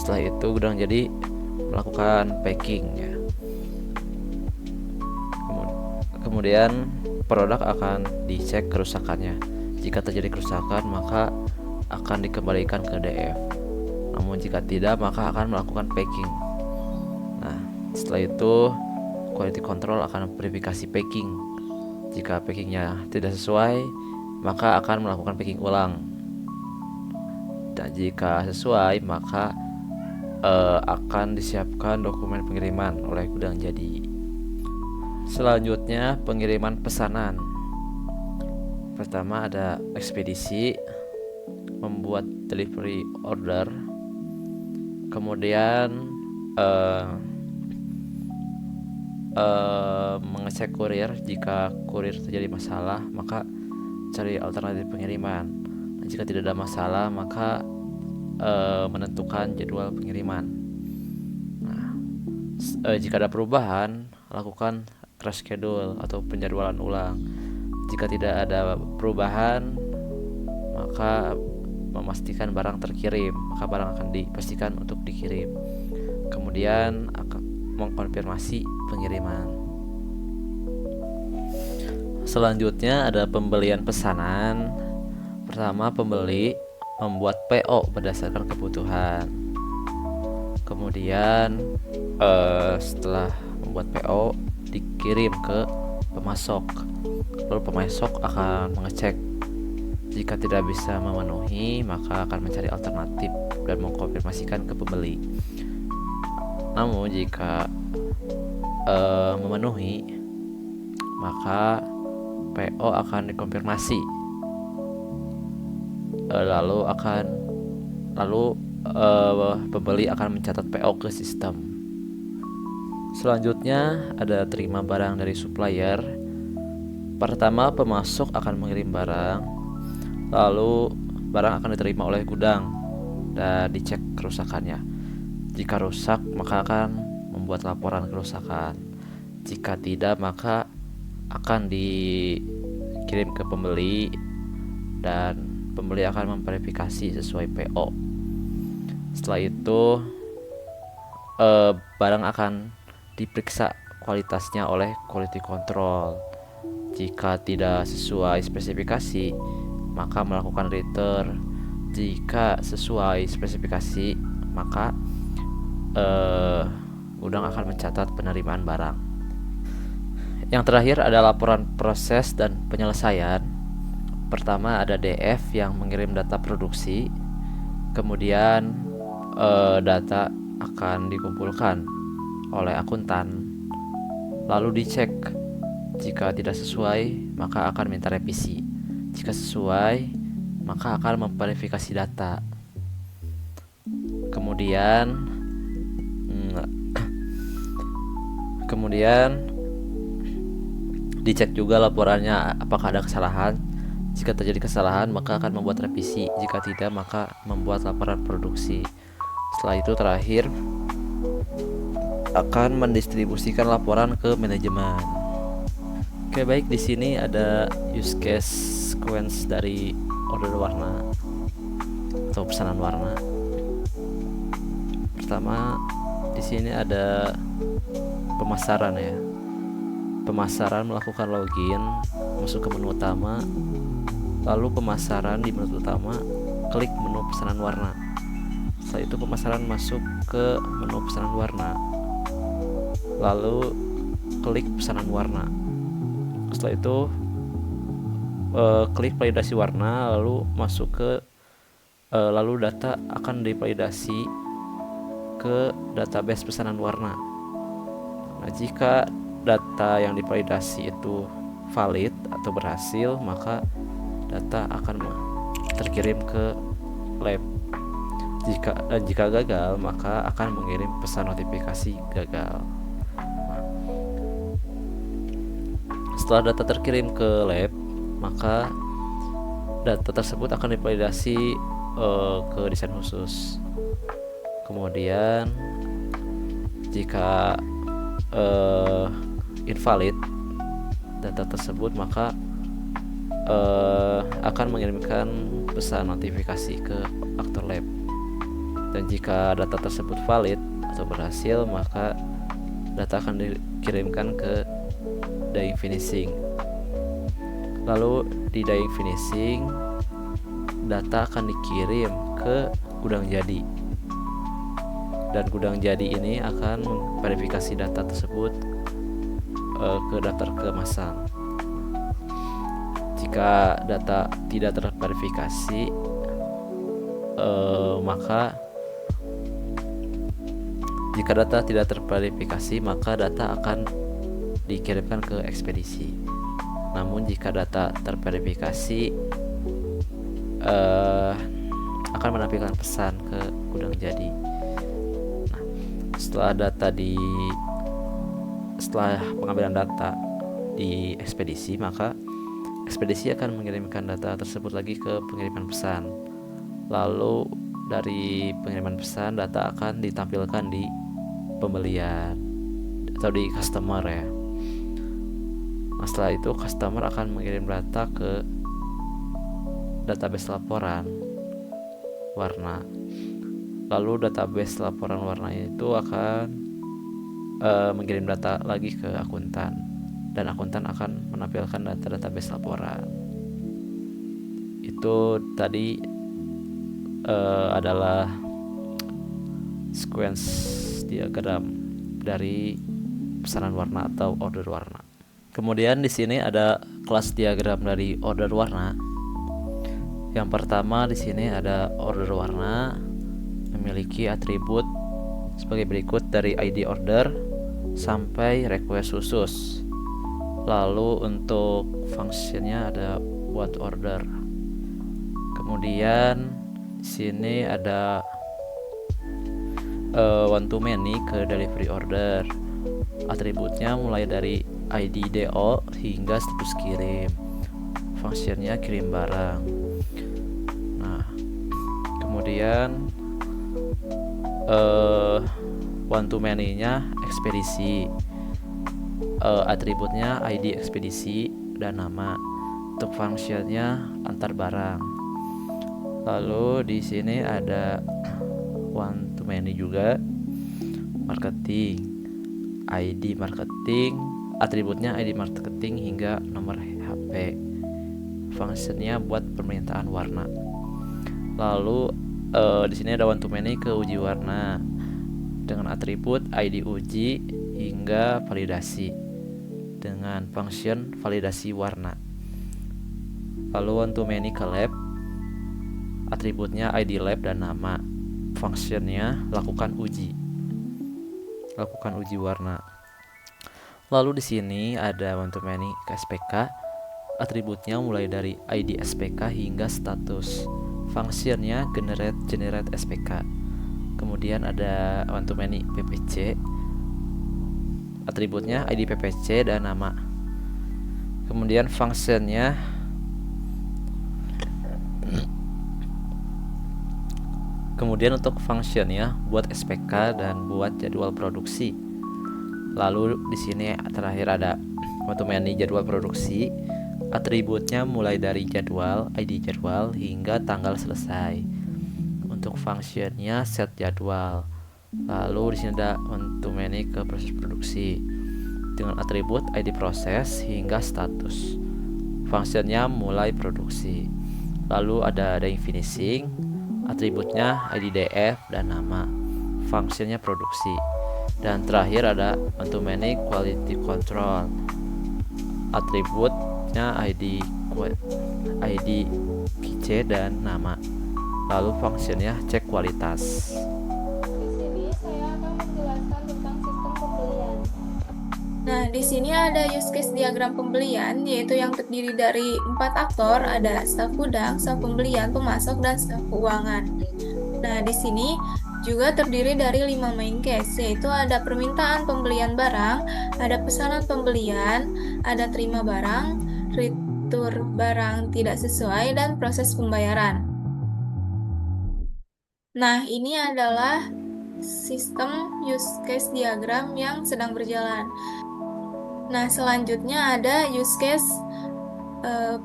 Setelah itu gudang jadi melakukan packing ya. Kemudian produk akan dicek kerusakannya. Jika terjadi kerusakan, maka akan dikembalikan ke DF. Namun jika tidak, maka akan melakukan packing. Nah, setelah itu quality control akan verifikasi packing. Jika packingnya tidak sesuai, maka akan melakukan packing ulang. Dan jika sesuai, maka akan disiapkan dokumen pengiriman oleh gudang jadi. Selanjutnya, pengiriman pesanan. Pertama ada ekspedisi, membuat delivery order. Kemudian eh, mengecek kurir. Jika kurir terjadi masalah, maka cari alternatif pengiriman. Dan jika tidak ada masalah, maka menentukan jadwal pengiriman. Nah, jika ada perubahan, lakukan reschedule atau penjadwalan ulang. Jika tidak ada perubahan, maka memastikan barang terkirim, maka barang akan dipastikan untuk dikirim. Kemudian akan mengkonfirmasi pengiriman. Selanjutnya ada pembelian pesanan. Pertama, pembeli membuat PO berdasarkan kebutuhan. Kemudian setelah membuat PO dikirim ke pemasok. Lalu pemasok akan mengecek. Jika tidak bisa memenuhi, maka akan mencari alternatif dan mengkonfirmasikan ke pembeli. Namun jika memenuhi, maka PO akan dikonfirmasi. Lalu pembeli akan mencatat PO ke sistem. Selanjutnya ada terima barang dari supplier. Pertama, pemasok akan mengirim barang, lalu barang akan diterima oleh gudang dan dicek kerusakannya. Jika rusak, maka akan membuat laporan kerusakan. Jika tidak, maka akan dikirim ke pembeli dan pembeli akan memverifikasi sesuai PO. Setelah itu barang akan diperiksa kualitasnya oleh quality control. Jika tidak sesuai spesifikasi, maka melakukan return. Jika sesuai spesifikasi, maka gudang akan mencatat penerimaan barang. Yang terakhir ada laporan proses dan penyelesaian. Pertama ada DF yang mengirim data produksi. Kemudian data akan dikumpulkan oleh akuntan, lalu dicek. Jika tidak sesuai, maka akan minta revisi. Jika sesuai, maka akan memverifikasi data. Kemudian dicek juga laporannya apakah ada kesalahan. Jika terjadi kesalahan, maka akan membuat revisi. Jika tidak, maka membuat laporan produksi. Setelah itu terakhir akan mendistribusikan laporan ke manajemen. Oke, baik, di sini ada use case sequence dari order warna atau pesanan warna. Pertama, di sini ada pemasaran ya. Pemasaran melakukan login, masuk ke menu utama, lalu pemasaran di menu utama, klik menu pesanan warna. Setelah itu pemasaran masuk ke menu pesanan warna, lalu klik pesanan warna. Setelah itu klik validasi warna, lalu masuk ke lalu data akan divalidasi ke database pesanan warna. Nah, jika data yang divalidasi itu valid atau berhasil, maka data akan terkirim ke lab. Jika gagal, maka akan mengirim pesan notifikasi gagal. Nah, setelah data terkirim ke lab, maka data tersebut akan divalidasi ke desain khusus. Kemudian jika invalid data tersebut, maka akan mengirimkan pesan notifikasi ke aktor lab. Dan jika data tersebut valid atau berhasil, maka data akan dikirimkan ke dyeing finishing. Lalu di dyeing finishing, data akan dikirim ke gudang jadi. Dan gudang jadi ini akan memverifikasi data tersebut ke daftar kemasan. Jika data tidak terverifikasi, maka data akan dikirimkan ke ekspedisi. Namun jika data terverifikasi, akan menampilkan pesan ke gudang jadi. Nah, Setelah pengambilan data di ekspedisi, maka ekspedisi akan mengirimkan data tersebut lagi ke pengiriman pesan. Lalu dari pengiriman pesan, data akan ditampilkan di pembelian atau di customer ya. Nah, setelah itu customer akan mengirim data ke database laporan warna. Lalu database laporan warna itu akan mengirim data lagi ke akuntan, dan akuntan akan menampilkan data database laporan. Itu tadi adalah sequence diagram dari pesanan warna atau order warna. Kemudian di sini ada kelas diagram dari order warna. Yang pertama di sini ada order warna memiliki atribut sebagai berikut, dari ID order sampai request khusus. Lalu untuk fungsinya ada what order. Kemudian di sini ada one to many ke delivery order. Atributnya mulai dari ID DO hingga status kirim. Fungsinya kirim barang. Nah, kemudian one to many-nya ekspedisi. Atributnya ID ekspedisi dan nama. Untuk fungsinya antar barang. Lalu di sini ada one to many juga, marketing. ID marketing, atributnya ID marketing hingga nomor HP. Fungsinya buat permintaan warna. Lalu di sini ada one to many ke uji warna dengan atribut ID uji hingga validasi dengan function validasi warna. Lalu one to many ke lab, atributnya ID lab dan nama. Fungsinya lakukan uji warna. Lalu di sini ada one to many ke SPK, atributnya mulai dari ID SPK hingga status. Fungsinya generate SPK. Kemudian ada one to many PPC, atributnya ID PPC dan nama. Kemudian fungsinya untuk fungsinya buat SPK dan buat jadwal produksi. Lalu di sini terakhir ada one to many jadwal produksi. Atributnya mulai dari jadwal, ID jadwal hingga tanggal selesai. Untuk fungsinya set jadwal. Lalu di sini ada one to many ke proses produksi dengan atribut ID proses hingga status. Fungsinya mulai produksi. Lalu ada dying finishing, atributnya ID DF dan nama. Fungsinya produksi. Dan terakhir ada one to many quality control, atributnya ID QC dan nama. Lalu fungsinya cek kualitas. Di sini saya akan menjelaskan tentang sistem pembelian. Nah, di sini ada use case diagram pembelian, yaitu yang terdiri dari 4 aktor, ada staf gudang, staf pembelian, pemasok, dan staf keuangan. Nah, di sini juga terdiri dari 5 main case, yaitu ada permintaan pembelian barang, ada pesanan pembelian, ada terima barang, return barang tidak sesuai, dan proses pembayaran. Nah, ini adalah sistem use case diagram yang sedang berjalan. Nah, selanjutnya ada use case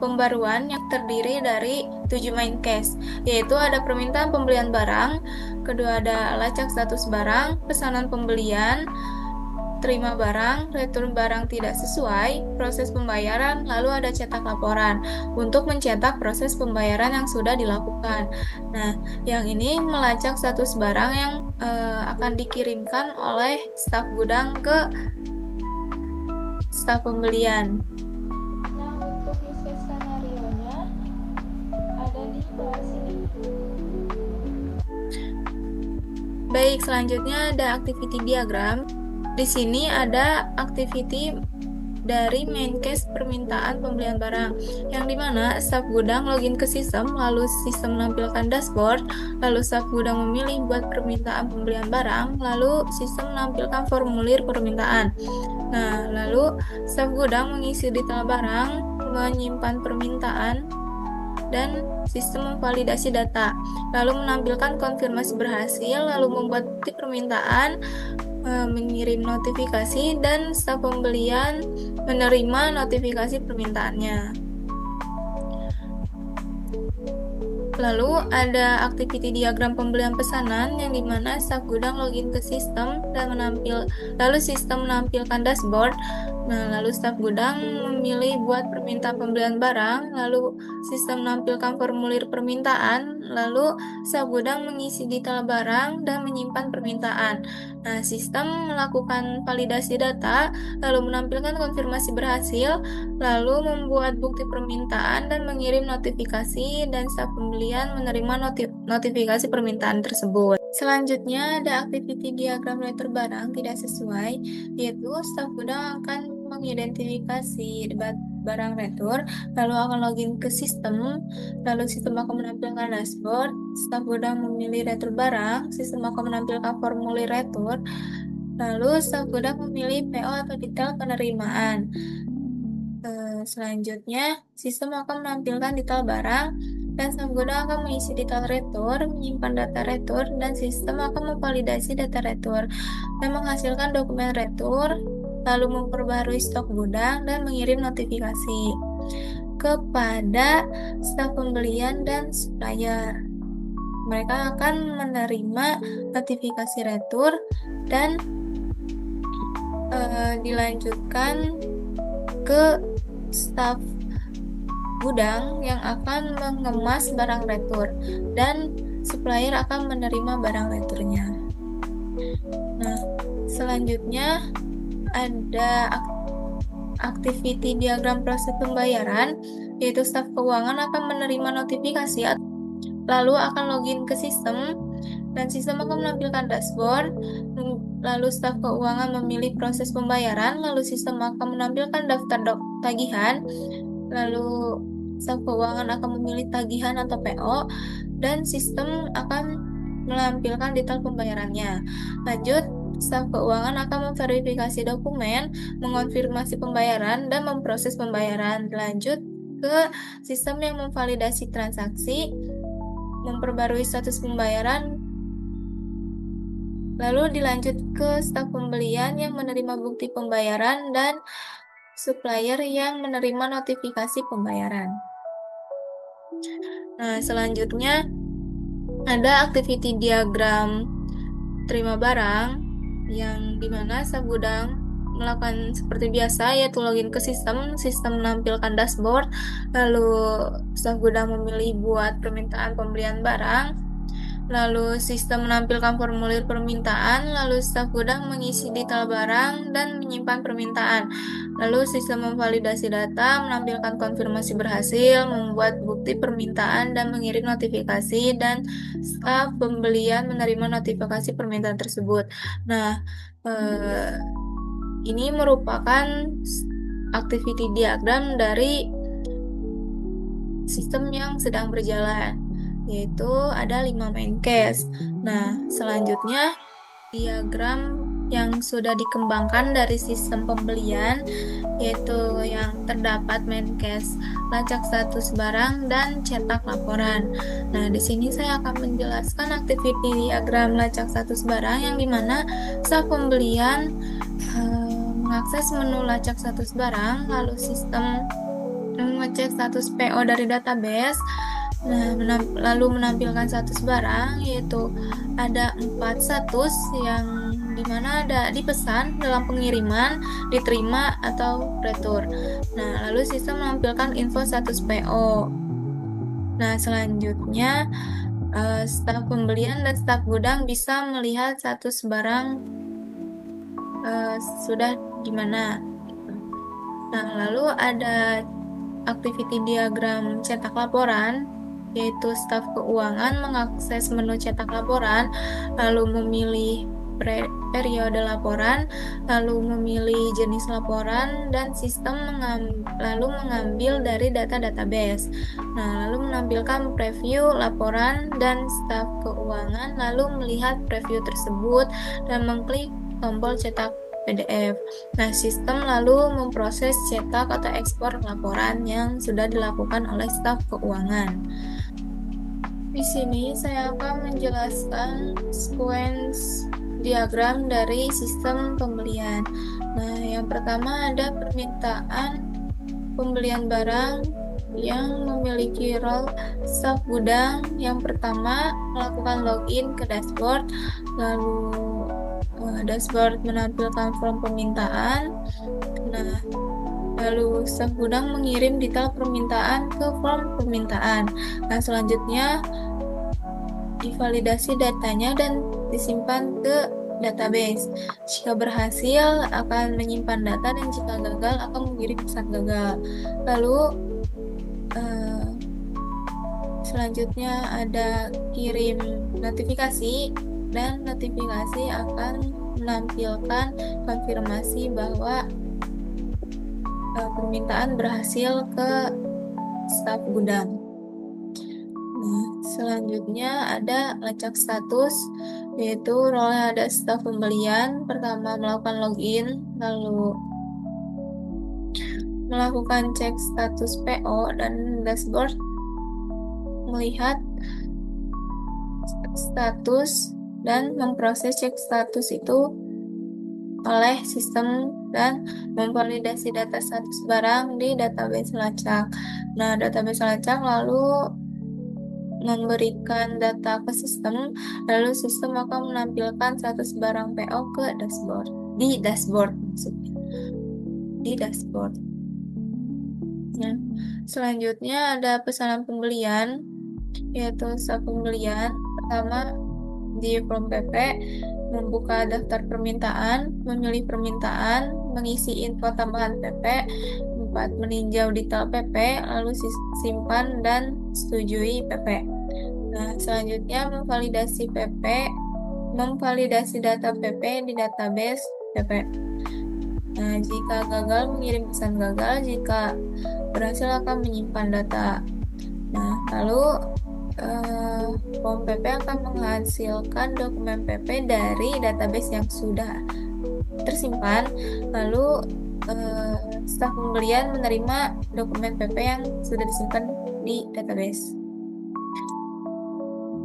pembaruan yang terdiri dari 7 main case, yaitu ada permintaan pembelian barang, kedua ada lacak status barang, pesanan pembelian, terima barang, return barang tidak sesuai, proses pembayaran, lalu ada cetak laporan untuk mencetak proses pembayaran yang sudah dilakukan. Nah, yang ini melacak status barang yang akan dikirimkan oleh staf gudang ke staf pembelian. Nah, untuk use case skenario-nya ada di bawah sini. Baik, selanjutnya ada activity diagram. Di sini ada activity dari main case permintaan pembelian barang, yang dimana staf gudang login ke sistem, lalu sistem menampilkan dashboard, lalu staf gudang memilih buat permintaan pembelian barang, lalu sistem menampilkan formulir permintaan. Nah, lalu staf gudang mengisi detail barang, menyimpan permintaan, dan sistem memvalidasi data, lalu menampilkan konfirmasi berhasil, lalu membuat bukti permintaan, mengirim notifikasi, dan staf pembelian menerima notifikasi permintaannya. Lalu ada activity diagram pembelian pesanan yang dimana staf gudang login ke sistem dan lalu sistem menampilkan dashboard. Nah, lalu staf gudang memilih buat permintaan pembelian barang, lalu sistem menampilkan formulir permintaan, lalu staf gudang mengisi detail barang dan menyimpan permintaan. Nah, sistem melakukan validasi data, lalu menampilkan konfirmasi berhasil, lalu membuat bukti permintaan dan mengirim notifikasi, dan staf pembelian menerima notifikasi permintaan tersebut. Selanjutnya ada activity diagram retur barang tidak sesuai, yaitu staf gudang akan mengidentifikasi barang retur, lalu akan login ke sistem, lalu sistem akan menampilkan dashboard, staf gudang memilih retur barang, sistem akan menampilkan formulir retur, lalu staf gudang memilih PO atau detail penerimaan. Selanjutnya, sistem akan menampilkan detail barang, dan staf gudang akan mengisi detail retur, menyimpan data retur, dan sistem akan memvalidasi data retur, dan menghasilkan dokumen retur, lalu memperbarui stok gudang, dan mengirim notifikasi kepada staf pembelian dan supplier. Mereka akan menerima notifikasi retur dan dilanjutkan ke staf gudang yang akan mengemas barang retur, dan supplier akan menerima barang returnya. Nah, selanjutnya ada activity diagram proses pembayaran, yaitu staf keuangan akan menerima notifikasi, lalu akan login ke sistem, dan sistem akan menampilkan dashboard, lalu staf keuangan memilih proses pembayaran, lalu sistem akan menampilkan daftar tagihan, lalu staf keuangan akan memilih tagihan atau PO, dan sistem akan menampilkan detail pembayarannya. Lanjut, staf keuangan akan memverifikasi dokumen, mengonfirmasi pembayaran, dan memproses pembayaran. Lanjut ke sistem yang memvalidasi transaksi, memperbarui status pembayaran, lalu dilanjut ke staf pembelian yang menerima bukti pembayaran, dan supplier yang menerima notifikasi pembayaran. Nah, selanjutnya ada activity diagram terima barang, yang dimana staf gudang melakukan seperti biasa, yaitu login ke sistem menampilkan dashboard, lalu staf gudang memilih buat permintaan pembelian barang, lalu sistem menampilkan formulir permintaan, lalu staf gudang mengisi detail barang dan menyimpan permintaan, lalu sistem memvalidasi data, menampilkan konfirmasi berhasil, membuat bukti permintaan dan mengirim notifikasi, dan staf pembelian menerima notifikasi permintaan tersebut. Nah, ini merupakan activity diagram dari sistem yang sedang berjalan, yaitu ada 5 main case. Nah, selanjutnya diagram yang sudah dikembangkan dari sistem pembelian, yaitu yang terdapat main case, lacak status barang, dan cetak laporan. Nah, di sini saya akan menjelaskan activity diagram lacak status barang, yang dimana staf pembelian mengakses menu lacak status barang, lalu sistem mengecek status PO dari database. Nah, lalu menampilkan status barang, yaitu ada 4 status, yang dimana ada dipesan, dalam pengiriman, diterima, atau retur. Nah, lalu sistem menampilkan info status PO. Nah, selanjutnya staf pembelian dan staf gudang bisa melihat status barang sudah di mana. Nah, lalu ada activity diagram cetak laporan, yaitu staf keuangan mengakses menu cetak laporan, lalu memilih periode laporan, lalu memilih jenis laporan, dan sistem lalu mengambil dari data database. Nah, lalu menampilkan preview laporan dan staf keuangan, lalu melihat preview tersebut dan mengklik tombol cetak PDF. Nah, sistem lalu memproses cetak atau ekspor laporan yang sudah dilakukan oleh staf keuangan. Di sini saya akan menjelaskan sequence diagram dari sistem pembelian. Nah, yang pertama ada permintaan pembelian barang yang memiliki role staf gudang. Yang pertama, melakukan login ke dashboard, lalu dashboard menampilkan form permintaan. Nah, lalu staf gudang mengirim detail permintaan ke form permintaan. Nah, selanjutnya divalidasi datanya dan disimpan ke database. Jika berhasil akan menyimpan data, dan jika gagal akan mengirim pesan gagal. Lalu selanjutnya ada kirim notifikasi, dan notifikasi akan menampilkan konfirmasi bahwa permintaan berhasil ke staf gudang. Nah, selanjutnya ada lacak status, yaitu role ada staf pembelian. Pertama, melakukan login, lalu melakukan cek status PO, dan dashboard melihat status dan memproses cek status itu oleh sistem dan memvalidasi data status barang di database lacak. Nah, database lacak lalu memberikan data ke sistem, lalu sistem akan menampilkan status barang PO ke dashboard, di dashboard maksudnya, di dashboard. Nah, selanjutnya ada pesanan pembelian, yaitu staf pembelian. Pertama, di form PP, membuka daftar permintaan, memilih permintaan, mengisi info tambahan PP. 4. Meninjau detail PP, lalu simpan dan setujui PP. Nah, selanjutnya memvalidasi PP, memvalidasi data PP di database PP. Nah, jika gagal mengirim pesan gagal, jika berhasil akan menyimpan data. Nah, lalu form PP akan menghasilkan dokumen PP dari database yang sudah tersimpan, lalu staf pembelian menerima dokumen PP yang sudah disimpan di database.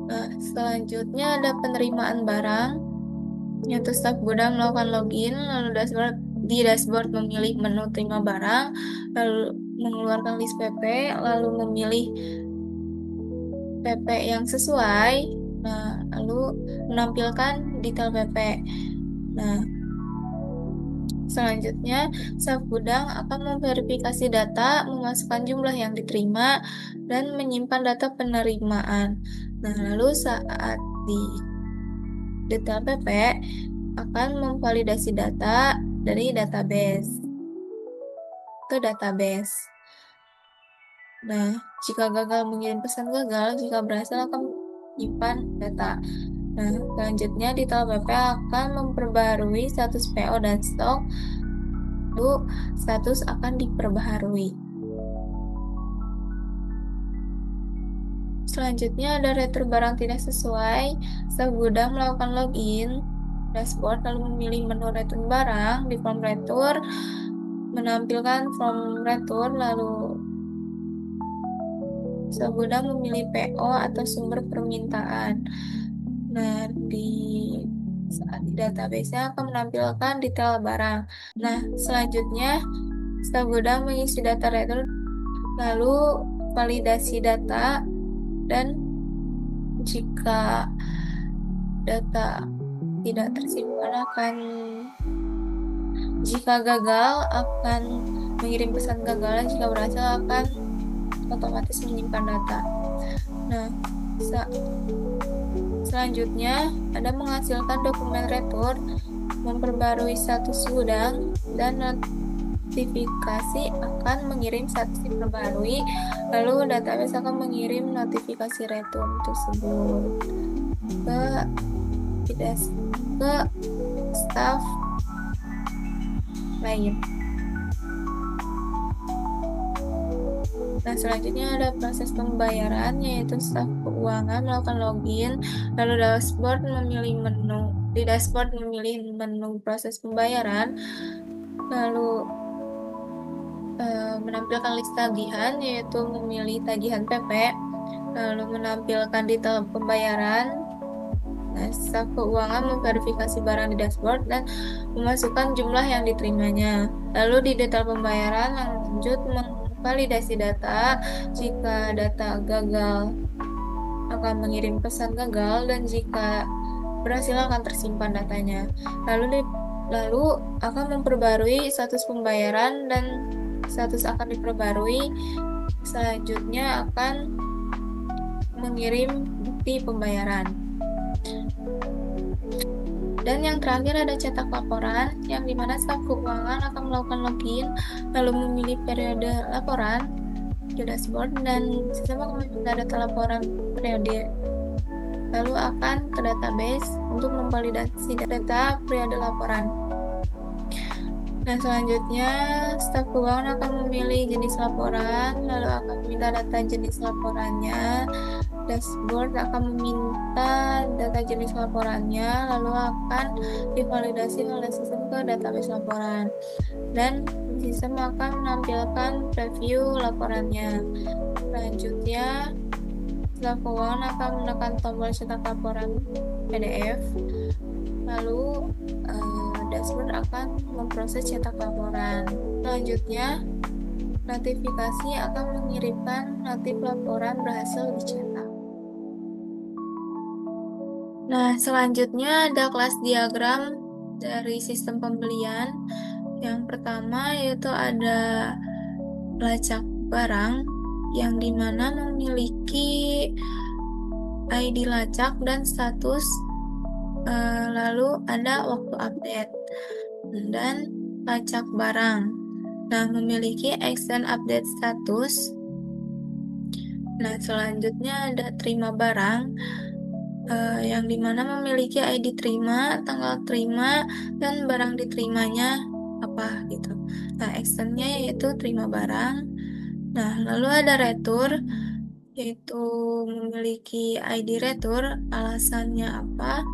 Nah, selanjutnya ada penerimaan barang, yaitu staf gudang melakukan login, lalu di dashboard memilih menu terima barang, lalu mengeluarkan list PP, lalu memilih PP yang sesuai, nah lalu menampilkan detail PP. Nah, selanjutnya staf gudang akan memverifikasi data, memasukkan jumlah yang diterima, dan menyimpan data penerimaan. Nah, lalu saat di detail PP akan memvalidasi data dari database ke database. Nah, jika gagal mengirim pesan gagal, jika berhasil akan menyimpan data. Nah, selanjutnya detail PP akan memperbaharui status PO dan stok, lalu status akan diperbaharui. Selanjutnya ada retur barang tidak sesuai. Staf gudang melakukan login dashboard, lalu memilih menu retur barang. Di form retur menampilkan form retur, lalu staf gudang memilih PO atau sumber permintaan. Nah, saat di database-nya akan menampilkan detail barang. Nah, selanjutnya staf gudang mengisi data retur, lalu validasi data, dan jika data tidak tersimpan jika gagal akan mengirim pesan gagal, jika berhasil akan otomatis menyimpan data. Nah, selanjutnya ada menghasilkan dokumen retur, memperbarui status gudang, dan notifikasi akan mengirim status diperbarui, lalu database akan mengirim notifikasi retur tersebut ke ke staf lain. Nah, selanjutnya ada proses pembayaran, yaitu staf keuangan melakukan login, lalu dashboard memilih menu. Di dashboard memilih menu proses pembayaran, lalu menampilkan list tagihan, yaitu memilih tagihan PP, lalu menampilkan detail pembayaran. Nah, staf keuangan memverifikasi barang di dashboard dan memasukkan jumlah yang diterimanya. Lalu di detail pembayaran lanjut validasi data. Jika data gagal akan mengirim pesan gagal, dan jika berhasil akan tersimpan datanya. Lalu akan memperbarui status pembayaran, dan status akan diperbarui. Selanjutnya akan mengirim bukti pembayaran. Dan yang terakhir ada cetak laporan, yang dimana staf keuangan akan melakukan login, lalu memilih periode laporan di dashboard, dan sistem akan meminta data laporan periode, lalu akan ke database untuk memvalidasi data periode laporan. Nah, selanjutnya staf keuangan akan memilih jenis laporan, lalu akan meminta data jenis laporannya. Dashboard akan meminta data jenis laporannya, lalu akan divalidasi oleh sistem ke database laporan, dan sistem akan menampilkan preview laporannya. Selanjutnya, staf keuangan akan menekan tombol cetak laporan PDF, lalu dashboard akan memproses cetak laporan. Selanjutnya, notifikasi akan mengirimkan notif laporan berhasil dicetak. Nah, selanjutnya ada kelas diagram dari sistem pembelian. Yang pertama yaitu ada lacak barang, yang dimana memiliki ID lacak dan status, lalu ada waktu update, dan lacak barang. Nah, memiliki extend update status. Nah, selanjutnya ada terima barang, yang dimana memiliki ID terima, tanggal terima, dan barang diterimanya apa gitu. Nah, extendnya yaitu terima barang. Nah, lalu ada retur, yaitu memiliki ID retur, alasannya apa,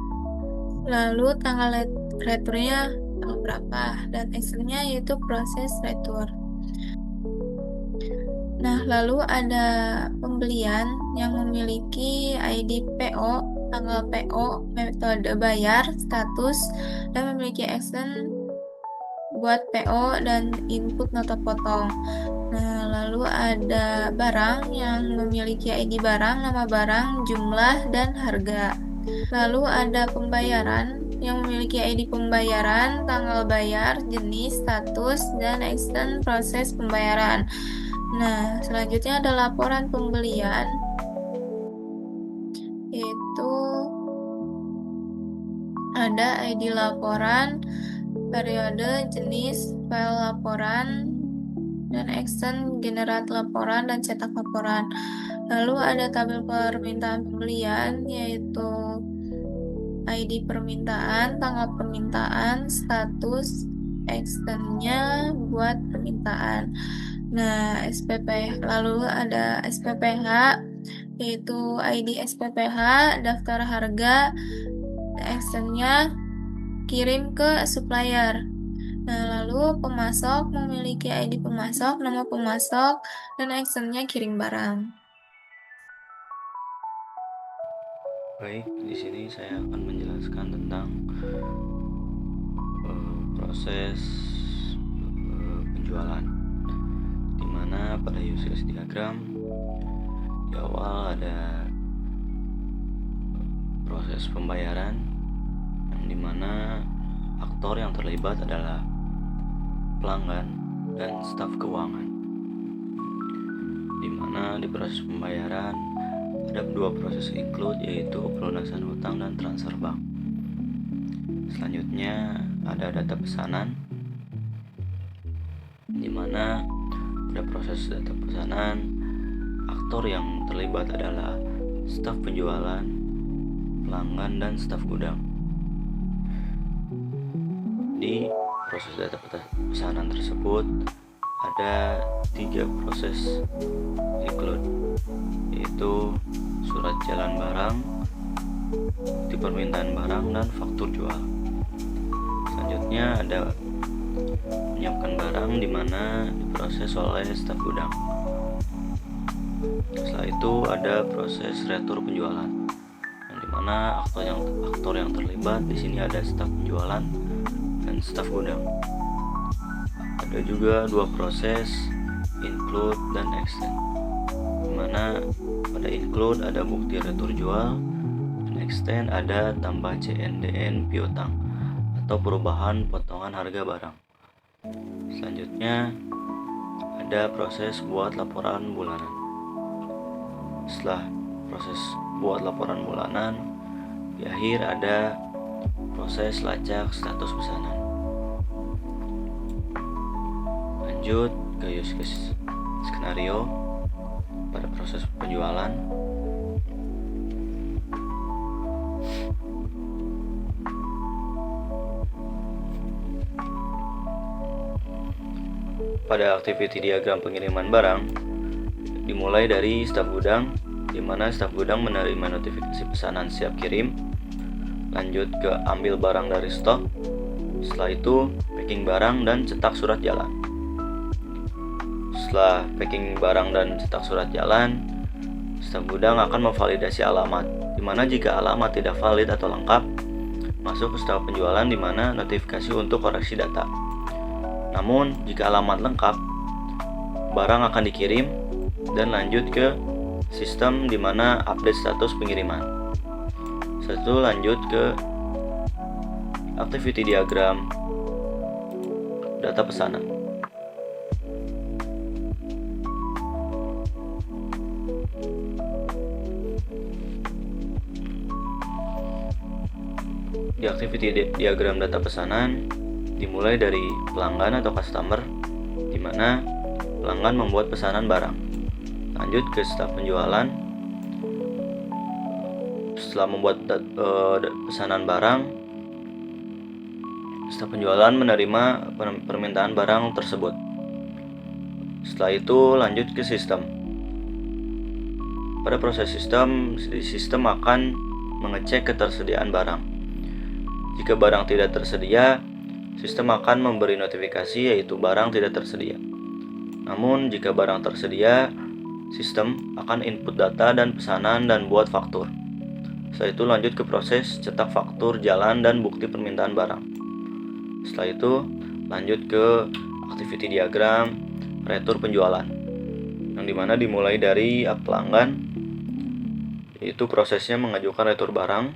lalu tanggal returnya tanggal berapa, dan extendnya yaitu proses retur. Nah, lalu ada pembelian yang memiliki ID PO, tanggal PO, metode bayar, status, dan memiliki extend buat PO dan input nota potong. Nah, lalu ada barang yang memiliki ID barang, nama barang, jumlah, dan harga. Lalu ada pembayaran yang memiliki ID pembayaran, tanggal bayar, jenis, status, dan extend proses pembayaran. Nah, selanjutnya ada laporan pembelian, yaitu ada ID laporan, periode, jenis, file laporan, dan extend generate laporan dan cetak laporan. Lalu ada tabel permintaan pembelian, yaitu ID permintaan, tanggal permintaan, status, extendnya buat permintaan. Nah, SPP, lalu ada SPPH, yaitu ID SPPH, daftar harga, extendnya kirim ke supplier. Nah, lalu pemasok memiliki ID pemasok, nama pemasok, dan extendnya kirim barang. Baik, di sini saya akan menjelaskan tentang proses penjualan, di mana pada use case diagram di awal ada proses pembayaran, yang dimana aktor yang terlibat adalah pelanggan dan staf keuangan, di mana di proses pembayaran ada dua proses include, yaitu pelunasan hutang dan transfer bank. Selanjutnya ada data pesanan, di mana pada proses data pesanan aktor yang terlibat adalah staf penjualan, pelanggan, dan staf gudang. Di proses data pesanan tersebut ada 3 proses include, yaitu surat jalan barang, bukti permintaan barang, dan faktur jual. Selanjutnya ada menyiapkan barang di mana diproses oleh staf gudang. Setelah itu ada proses retur penjualan, yang dimana aktor yang terlibat di sini ada staf penjualan dan staf gudang. Ada juga 2 proses include dan extend, dimana pada include ada bukti retur jual dan extend ada tambah CNDN piutang atau perubahan potongan harga barang. Selanjutnya ada proses buat laporan bulanan. Setelah proses buat laporan bulanan, di akhir ada proses lacak status pesanan. Lanjut ke use case skenario pada proses penjualan. Pada activity diagram pengiriman barang dimulai dari staf gudang, di mana staf gudang menerima notifikasi pesanan siap kirim. Lanjut ke ambil barang dari stok. Setelah itu packing barang dan cetak surat jalan. Setelah packing barang dan cetak surat jalan, staf gudang akan memvalidasi alamat, di mana jika alamat tidak valid atau lengkap, masuk ke staf penjualan di mana notifikasi untuk koreksi data. Namun jika alamat lengkap, barang akan dikirim dan lanjut ke sistem di mana update status pengiriman. Setelah itu lanjut ke activity diagram data pesanan. Di activity diagram data pesanan dimulai dari pelanggan atau customer, di mana pelanggan membuat pesanan barang. Lanjut ke staf penjualan. Setelah membuat pesanan barang, staf penjualan menerima permintaan barang tersebut. Setelah itu lanjut ke sistem. Pada proses sistem akan mengecek ketersediaan barang. Jika barang tidak tersedia, sistem akan memberi notifikasi yaitu barang tidak tersedia. Namun jika barang tersedia, sistem akan input data dan pesanan dan buat faktur. Setelah itu lanjut ke proses cetak faktur jalan dan bukti permintaan barang. Setelah itu lanjut ke activity diagram retur penjualan, yang dimana dimulai dari pelanggan, yaitu prosesnya mengajukan retur barang,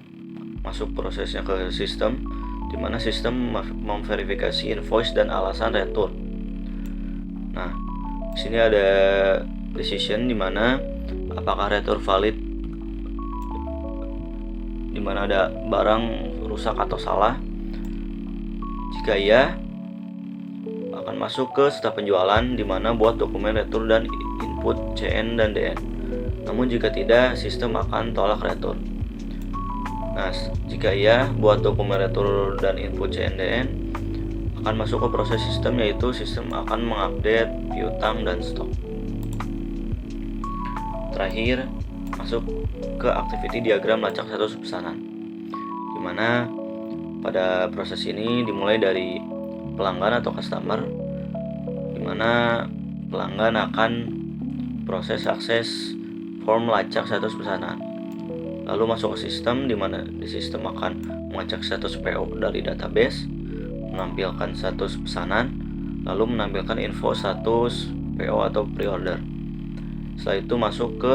masuk prosesnya ke sistem, di mana sistem memverifikasi invoice dan alasan retur. Nah, di sini ada decision di mana apakah retur valid, di mana ada barang rusak atau salah. Jika iya, akan masuk ke staf penjualan di mana buat dokumen retur dan input CN dan DN. Namun jika tidak, sistem akan tolak retur. Nah, jika iya, buat dokumen retur dan input CN/DN akan masuk ke proses sistem, yaitu sistem akan mengupdate piutang dan stok. Terakhir, masuk ke activity diagram lacak status pesanan, di mana pada proses ini dimulai dari pelanggan atau customer, di mana pelanggan akan proses akses form lacak status pesanan. Lalu masuk ke sistem, di mana di sistem akan mengecek status PO dari database, menampilkan status pesanan, lalu menampilkan info status PO atau pre-order. Setelah itu masuk ke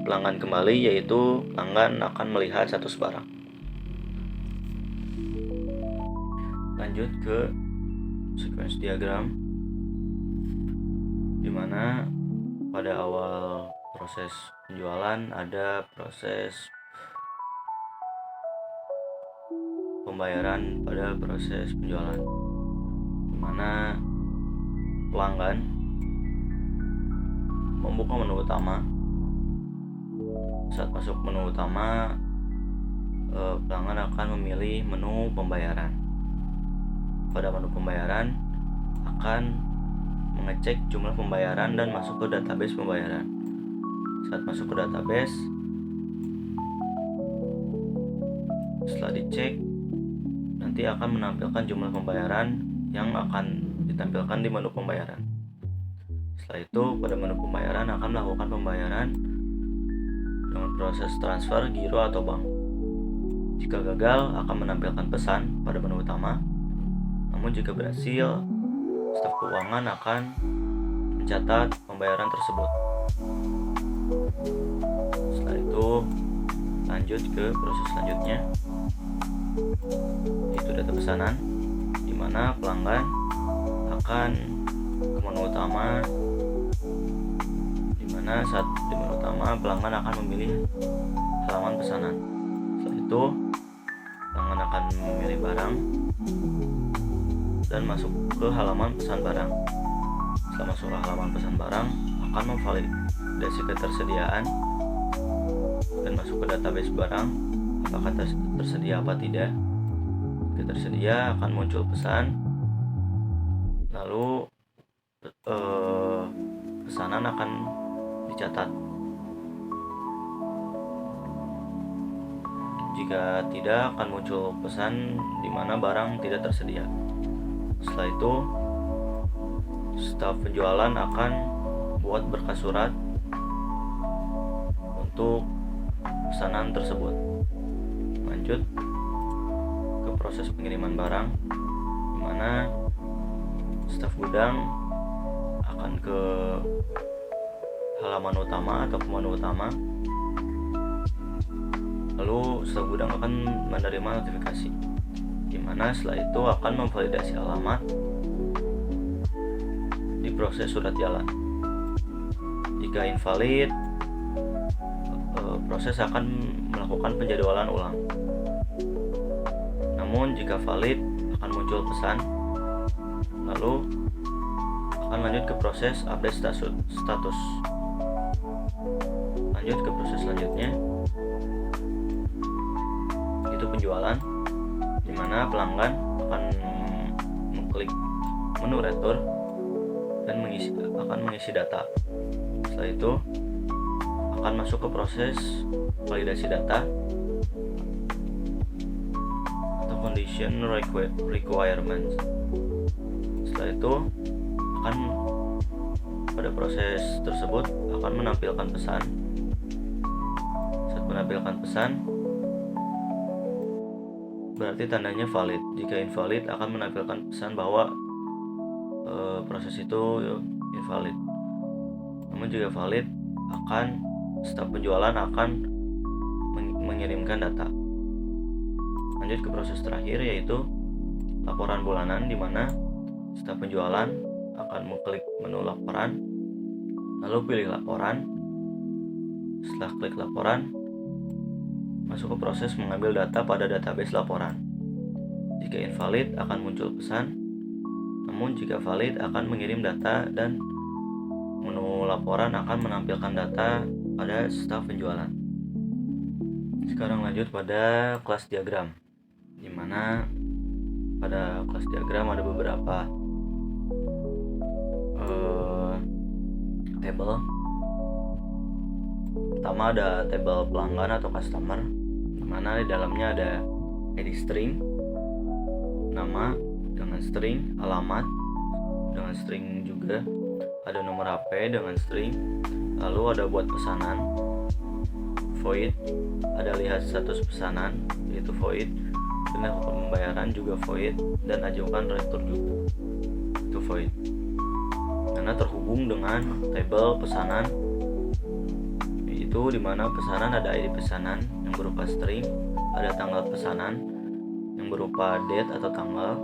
pelanggan kembali, yaitu pelanggan akan melihat status barang. Lanjut ke sequence diagram, di mana pada awal proses penjualan ada proses pembayaran pada proses penjualan, di mana pelanggan membuka menu utama. Saat masuk menu utama, pelanggan akan memilih menu pembayaran. pada menu pembayaran akan mengecek jumlah pembayaran dan masuk ke database pembayaran. Saat masuk ke database, setelah dicek, nanti akan menampilkan jumlah pembayaran yang akan ditampilkan di menu pembayaran. Setelah itu, pada menu pembayaran akan melakukan pembayaran dengan proses transfer, giro, atau bank. Jika gagal, akan menampilkan pesan pada menu utama. Namun jika berhasil, staf keuangan akan mencatat pembayaran tersebut. Setelah itu, lanjut ke proses selanjutnya, yaitu data pesanan, di mana pelanggan akan ke menu utama, di mana saat di menu utama pelanggan akan memilih halaman pesanan. Setelah itu, pelanggan akan memilih barang dan masuk ke halaman pesan barang. Setelah masuk ke halaman pesan barang, akan memvalidasi ketersediaan dan masuk ke database barang apakah tersedia apa tidak. Jika tersedia, akan muncul pesan, lalu pesanan akan dicatat. Jika tidak, akan muncul pesan di mana barang tidak tersedia. Setelah itu, staf penjualan akan buat berkas surat untuk pesanan tersebut. Lanjut ke proses pengiriman barang, di mana staf gudang akan ke halaman utama atau ke menu utama. Lalu staf gudang akan menerima notifikasi, di mana setelah itu akan memvalidasi alamat di proses surat jalan. Jika invalid, proses akan melakukan penjadwalan ulang. Namun jika valid, akan muncul pesan, lalu akan lanjut ke proses update status. Lanjut ke proses selanjutnya, itu penjualan, di mana pelanggan akan mengklik menu retur dan akan mengisi data. Setelah itu akan masuk ke proses validasi data atau condition requirements. Setelah itu akan pada proses tersebut akan menampilkan pesan. Saat menampilkan pesan, berarti tandanya valid. Jika invalid, akan menampilkan pesan bahwa proses itu invalid. Namun jika valid, staf penjualan akan mengirimkan data. Lanjut ke proses terakhir, yaitu laporan bulanan, di mana staf penjualan akan mengklik menu laporan, lalu pilih laporan. Setelah klik laporan, masuk ke proses mengambil data pada database laporan. Jika invalid, akan muncul pesan. Namun jika valid, akan mengirim data dan menu laporan akan menampilkan data pada staf penjualan. Sekarang lanjut pada kelas diagram, di mana pada kelas diagram ada beberapa tabel. Pertama ada tabel pelanggan atau customer, di mana di dalamnya ada ID string, nama dengan string, alamat dengan string juga, ada nomor HP dengan string, lalu ada buat pesanan, void, ada lihat status pesanan yaitu void, dan pembayaran juga void, dan ajukan retur juga itu void, karena terhubung dengan tabel pesanan, yaitu dimana pesanan ada ID pesanan yang berupa string, ada tanggal pesanan yang berupa date atau tanggal,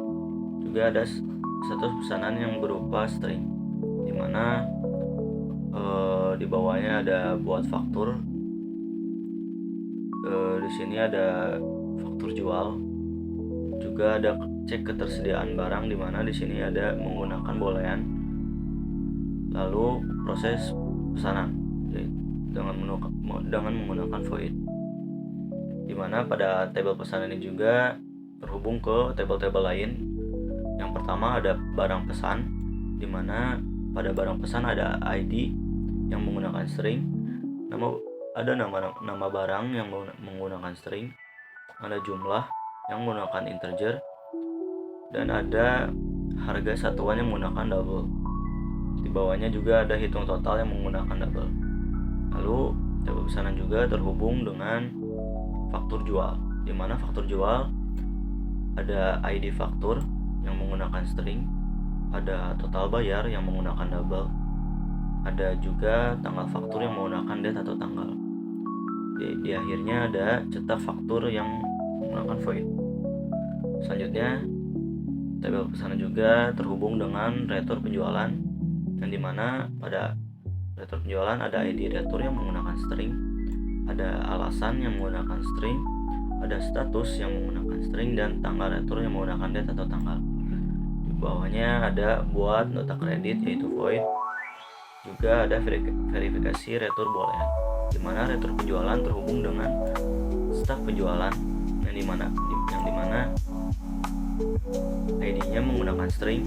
juga ada status pesanan yang berupa string, dimana di bawahnya ada buat faktur. Di sini ada faktur jual, juga ada cek ketersediaan barang, di mana di sini ada menggunakan bolehan, lalu proses pesanan dengan menggunakan void, di mana pada tabel pesanan ini juga terhubung ke tabel-tabel lain Yang pertama ada barang pesan, di mana pada barang pesan ada ID yang menggunakan string, nama barang yang menggunakan string, ada jumlah yang menggunakan integer, dan ada harga satuan yang menggunakan double. Di bawahnya juga ada hitung total yang menggunakan double. Lalu tabel pesanan juga terhubung dengan faktur jual, di mana faktur jual ada ID faktur yang menggunakan string, ada total bayar yang menggunakan double, ada juga tanggal faktur yang menggunakan date atau tanggal. Di akhirnya ada cetak faktur yang menggunakan void. Selanjutnya tabel pesanan juga terhubung dengan retur penjualan, yang dimana pada retur penjualan ada ID retur yang menggunakan string, ada alasan yang menggunakan string, ada status yang menggunakan string, dan tanggal retur yang menggunakan date atau tanggal. Di bawahnya ada buat nota kredit yaitu void. Juga ada verifikasi retur boolean, di mana retur penjualan terhubung dengan staf penjualan, yang dimana ID-nya menggunakan string,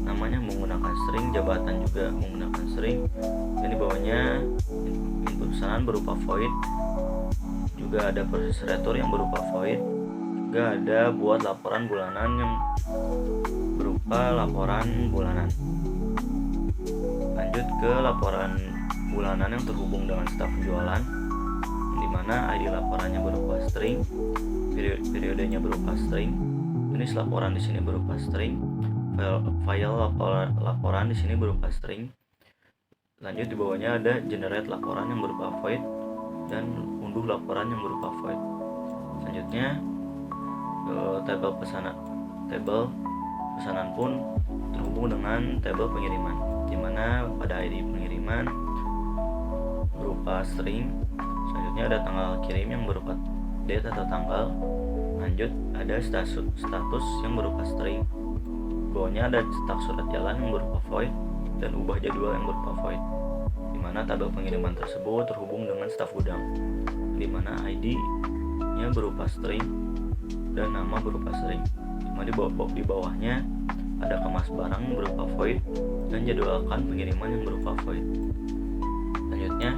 namanya menggunakan string, jabatan juga menggunakan string, dan di bawahnya input pesanan berupa void. Juga ada proses retur yang berupa void. Juga ada buat laporan bulanan yang berupa laporan bulanan. Lanjut ke laporan bulanan yang terhubung dengan staf penjualan, di mana ID laporannya berupa string, periodenya berupa string, jenis laporan di sini berupa string, file laporan di sini berupa string. Lanjut di bawahnya ada generate laporan yang berupa void dan unduh laporan yang berupa void. Selanjutnya tabel pesanan pun terhubung dengan tabel pengiriman, di mana pada ID pengiriman berupa string. Selanjutnya ada tanggal kirim yang berupa date atau tanggal. Lanjut ada status yang berupa string. Bawahnya ada cetak surat jalan yang berupa void dan ubah jadwal yang berupa void, di mana tabel pengiriman tersebut terhubung dengan staf gudang, di mana ID-nya berupa string dan nama berupa string. Di bawahnya ada kemas barang berupa void dan jadwalkan pengiriman yang berupa void. Selanjutnya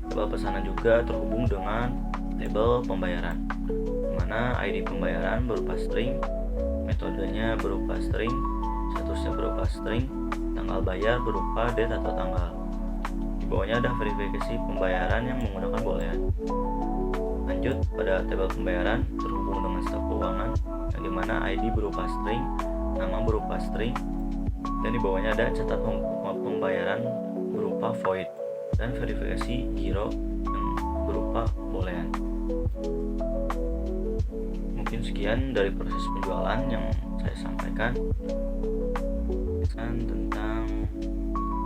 tabel pesanan juga terhubung dengan tabel pembayaran, di mana ID pembayaran berupa string, metodenya berupa string, statusnya berupa string, tanggal bayar berupa date atau tanggal. Di bawahnya ada verifikasi pembayaran yang menggunakan boolean. Lanjut pada tabel pembayaran terhubung dengan staf keuangan, yang dimana ID berupa string, nama berupa string, dan di bawahnya ada catat pembayaran berupa void dan verifikasi giro yang berupa boolean. Mungkin sekian dari proses penjualan yang saya sampaikan tentang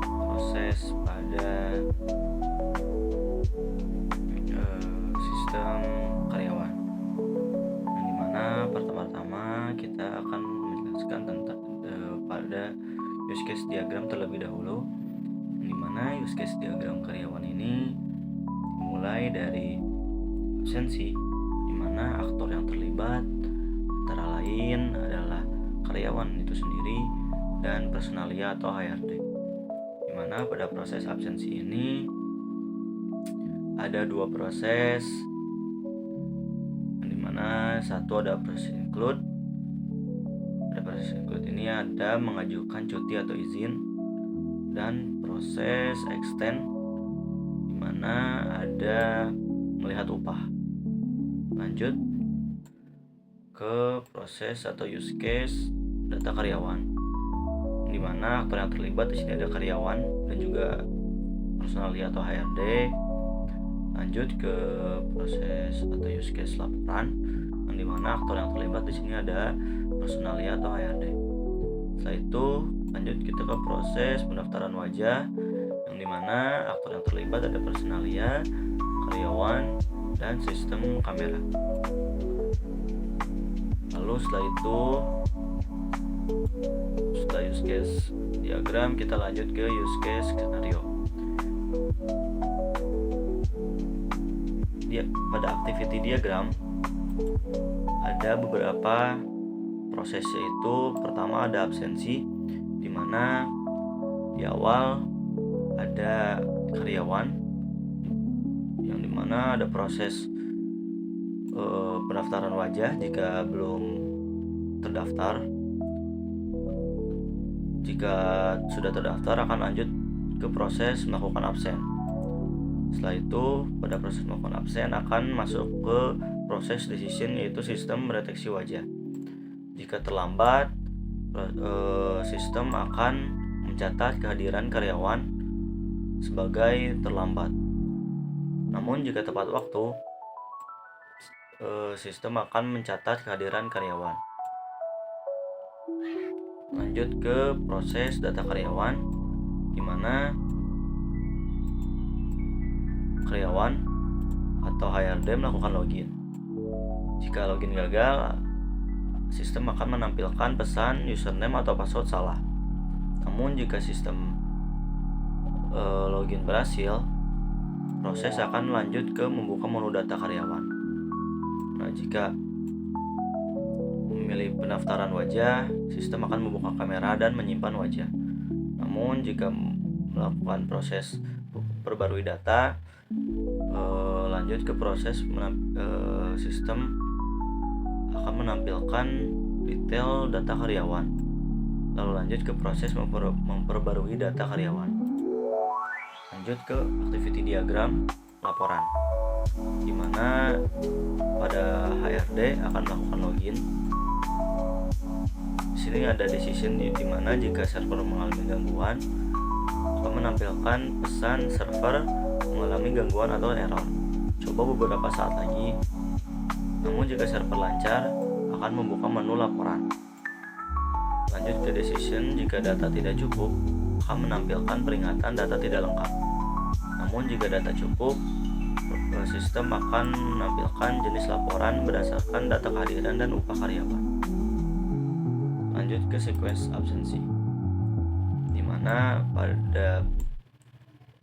proses pada sistem karyawan, yang dimana pertama-tama kita akan menjelaskan tentang pada use case diagram terlebih dahulu, yang dimana use case diagram karyawan ini dimulai dari absensi, di mana aktor yang terlibat antara lain adalah karyawan itu sendiri dan personalia atau HRD. Di mana pada proses absensi ini ada dua proses, di mana satu ada proses include. Pada proses include ini ada mengajukan cuti atau izin, dan proses extend di mana ada melihat upah. Lanjut ke proses atau use case data karyawan, di mana aktor yang terlibat di sini ada karyawan dan juga personalia atau HRD. Lanjut ke proses atau use case laporan, yang di mana aktor yang terlibat di sini ada personalia atau HRD. Setelah itu lanjut kita ke proses pendaftaran wajah, yang di mana aktor yang terlibat ada personalia, karyawan, dan sistem kamera. Lalu setelah use case diagram, kita lanjut ke use case skenario. Pada activity diagram ada beberapa prosesnya itu pertama ada absensi, di mana di awal ada karyawan yang dimana ada proses pendaftaran wajah jika belum terdaftar. Jika sudah terdaftar akan lanjut ke proses melakukan absen. Setelah itu pada proses melakukan absen akan masuk ke proses decision, yaitu sistem mendeteksi wajah. Jika terlambat, sistem akan mencatat kehadiran karyawan sebagai terlambat. Namun jika tepat waktu, sistem akan mencatat kehadiran karyawan. Lanjut ke proses data karyawan, di mana karyawan atau HRD melakukan login. Jika login gagal, sistem akan menampilkan pesan username atau password salah. Namun jika sistem login berhasil, proses akan lanjut ke membuka menu data karyawan. Nah, jika memilih pendaftaran wajah, sistem akan membuka kamera dan menyimpan wajah. Namun jika melakukan proses perbarui data, lanjut ke proses sistem akan menampilkan detail data karyawan. Lalu lanjut ke proses memperbarui data karyawan. Lanjut ke activity diagram laporan, di mana pada HRD akan melakukan login. Di sini ada decision, di mana jika server mengalami gangguan akan menampilkan pesan server mengalami gangguan atau error. Coba beberapa saat lagi. Namun jika server lancar akan membuka menu laporan. Lanjut ke decision, jika data tidak cukup akan menampilkan peringatan data tidak lengkap. Namun jika data cukup, sistem akan menampilkan jenis laporan berdasarkan data kehadiran dan upah karyawan. Lanjut ke sequence absensi, di mana pada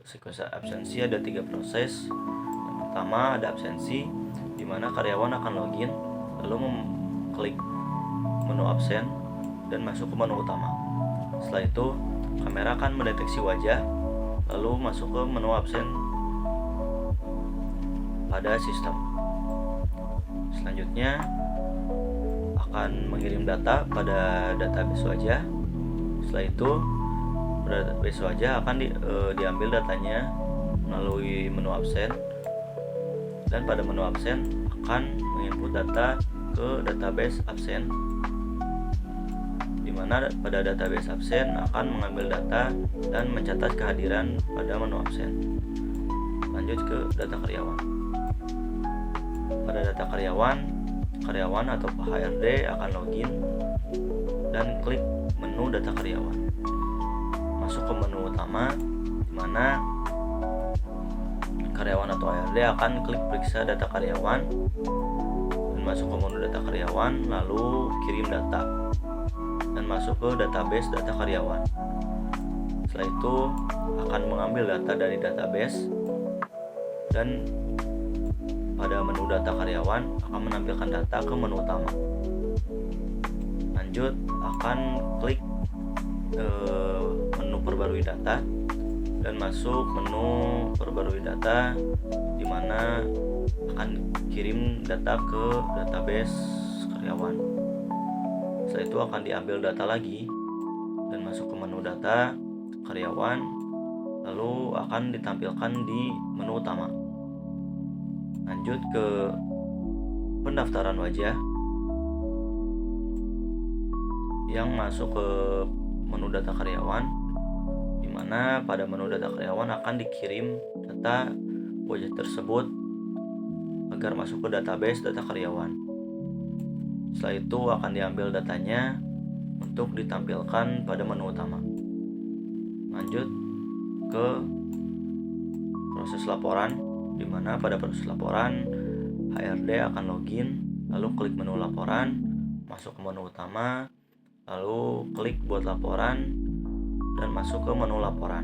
sequence absensi ada 3 proses. Yang pertama ada absensi, di mana karyawan akan login lalu mengklik menu absen dan masuk ke menu utama. Setelah itu kamera akan mendeteksi wajah lalu masuk ke menu absen pada sistem. Selanjutnya akan mengirim data pada database wajah. Setelah itu pada database wajah akan diambil datanya melalui menu absen, dan pada menu absen akan menginput data ke database absen, di mana pada database absen akan mengambil data dan mencatat kehadiran pada menu absen. Lanjut ke data karyawan. Pada data karyawan atau HRD akan login dan klik menu data karyawan. Masuk ke menu utama, di mana karyawan atau HRD akan klik periksa data karyawan dan masuk ke menu data karyawan, lalu kirim data dan masuk ke database data karyawan. Setelah itu akan mengambil data dari database dan pada menu data karyawan akan menampilkan data ke menu utama. Lanjut akan klik menu perbarui data dan masuk menu perbarui data, di mana akan kirim data ke database karyawan. Setelah itu akan diambil data lagi dan masuk ke menu data karyawan, lalu akan ditampilkan di menu utama. Lanjut ke pendaftaran wajah yang masuk ke menu data karyawan, di mana pada menu data karyawan akan dikirim data wajah tersebut agar masuk ke database data karyawan. Setelah itu akan diambil datanya untuk ditampilkan pada menu utama. Lanjut ke proses laporan, di mana pada proses laporan HRD akan login, lalu klik menu laporan, masuk ke menu utama, lalu klik buat laporan dan masuk ke menu laporan,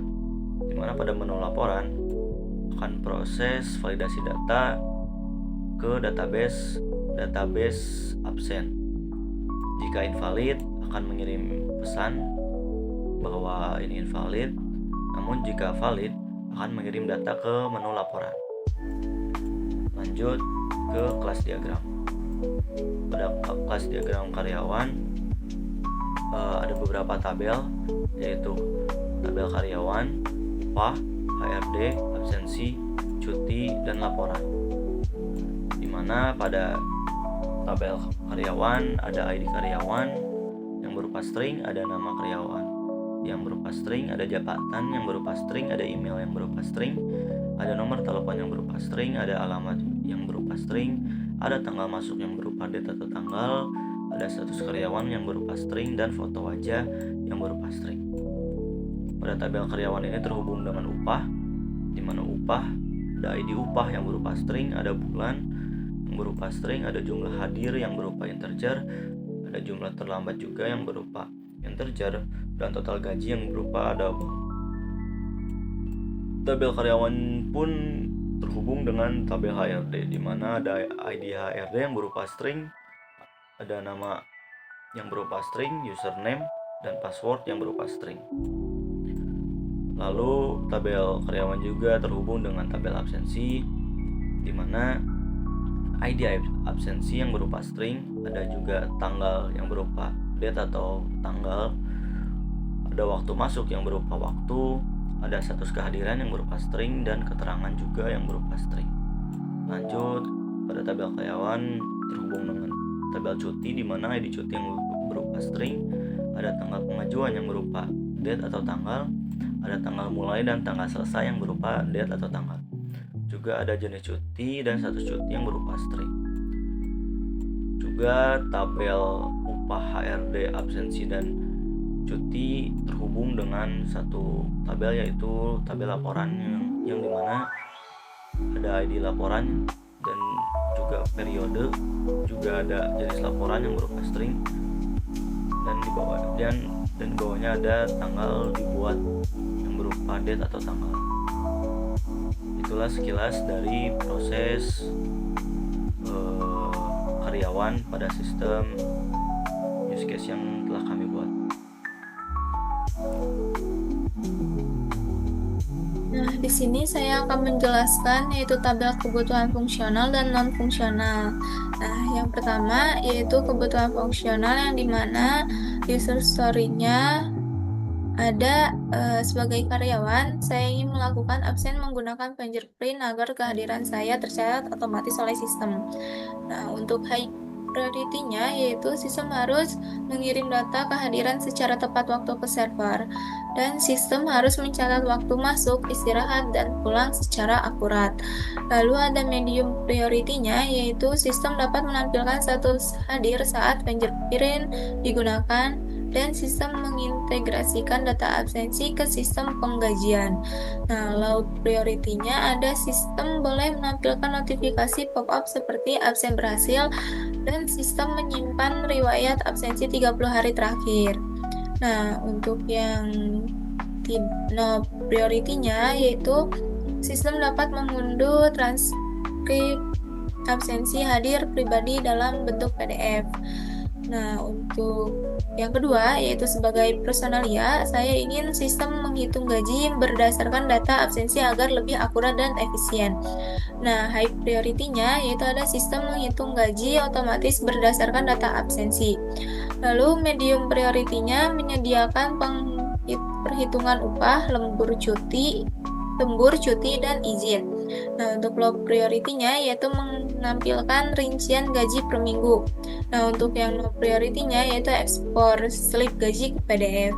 di mana pada menu laporan akan proses validasi data ke database absen. Jika invalid akan mengirim pesan bahwa ini invalid, namun jika valid akan mengirim data ke menu laporan. Lanjut ke kelas diagram. Pada kelas diagram karyawan ada beberapa tabel, yaitu tabel karyawan, upah, HRD, absensi, cuti, dan laporan. Dimana pada tabel karyawan ada ID karyawan yang berupa string, ada nama karyawan yang berupa string, ada jabatan yang berupa string, ada email yang berupa string, ada nomor telepon yang berupa string, ada alamat yang berupa string, ada tanggal masuk yang berupa date atau tanggal, ada status karyawan yang berupa string, dan foto wajah yang berupa string. Pada tabel karyawan ini terhubung dengan upah, di mana upah ada ID upah yang berupa string, ada bulan yang berupa string, ada jumlah hadir yang berupa integer, ada jumlah terlambat juga yang berupa integer, dan total gaji yang berupa double. Tabel karyawan pun terhubung dengan tabel HRD, di mana ada ID HRD yang berupa string, ada nama yang berupa string, username, dan password yang berupa string. Lalu tabel karyawan juga terhubung dengan tabel absensi, di mana ID absensi yang berupa string, ada juga tanggal yang berupa date atau tanggal, ada waktu masuk yang berupa waktu, ada status kehadiran yang berupa string, dan keterangan juga yang berupa string. Lanjut pada tabel karyawan terhubung dengan tabel cuti, di mana ID cuti yang berupa string, ada tanggal pengajuan yang berupa date atau tanggal, ada tanggal mulai dan tanggal selesai yang berupa date atau tanggal. Juga ada jenis cuti dan status cuti yang berupa string. Juga tabel upah HRD, absensi, dan cuti terhubung dengan satu tabel, yaitu tabel laporan yang dimana ada ID laporan dan juga periode, juga ada jenis laporan yang berupa string, dan di bawahnya ada tanggal dibuat yang berupa date atau tanggal. Itulah sekilas dari proses karyawan pada sistem use case yang telah kami buat. Nah, di sini saya akan menjelaskan yaitu tabel kebutuhan fungsional dan non-fungsional. Nah, yang pertama yaitu kebutuhan fungsional, yang dimana user story-nya ada sebagai karyawan, saya ingin melakukan absen menggunakan fingerprint agar kehadiran saya tercatat otomatis oleh sistem. Nah, untuk high priority-nya yaitu sistem harus mengirim data kehadiran secara tepat waktu ke server, dan sistem harus mencatat waktu masuk, istirahat, dan pulang secara akurat. Lalu ada medium priority-nya yaitu sistem dapat menampilkan status hadir saat fingerprint digunakan, dan sistem mengintegrasikan data absensi ke sistem penggajian. Nah, low priority-nya ada sistem boleh menampilkan notifikasi pop-up seperti absen berhasil, dan sistem menyimpan riwayat absensi 30 hari terakhir. Nah, untuk yang no priority-nya yaitu sistem dapat mengunduh transkrip absensi hadir pribadi dalam bentuk PDF. Nah, untuk yang kedua yaitu sebagai personalia, saya ingin sistem menghitung gaji berdasarkan data absensi agar lebih akurat dan efisien. Nah, high priority-nya yaitu ada sistem menghitung gaji otomatis berdasarkan data absensi. Lalu medium priority-nya menyediakan perhitungan upah, lembur cuti, dan izin. Nah, untuk low priority-nya yaitu menampilkan rincian gaji per minggu. Nah, untuk yang low priority-nya yaitu ekspor slip gaji ke PDF.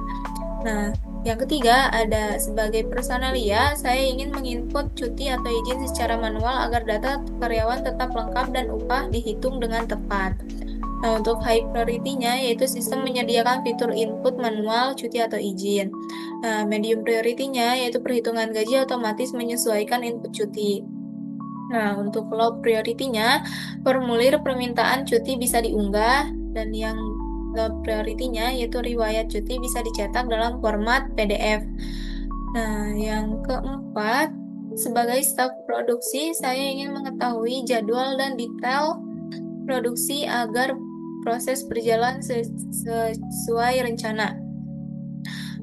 Nah, yang ketiga ada sebagai personalia, saya ingin menginput cuti atau izin secara manual agar data karyawan tetap lengkap dan upah dihitung dengan tepat. Nah, untuk high priority-nya yaitu sistem menyediakan fitur input manual cuti atau izin. Nah, medium priority-nya yaitu perhitungan gaji otomatis menyesuaikan input cuti. Nah, untuk low priority-nya, formulir permintaan cuti bisa diunggah, dan yang low priority-nya yaitu riwayat cuti bisa dicetak dalam format PDF. Nah, yang keempat, sebagai staf produksi, saya ingin mengetahui jadwal dan detail produksi agar proses berjalan sesuai rencana.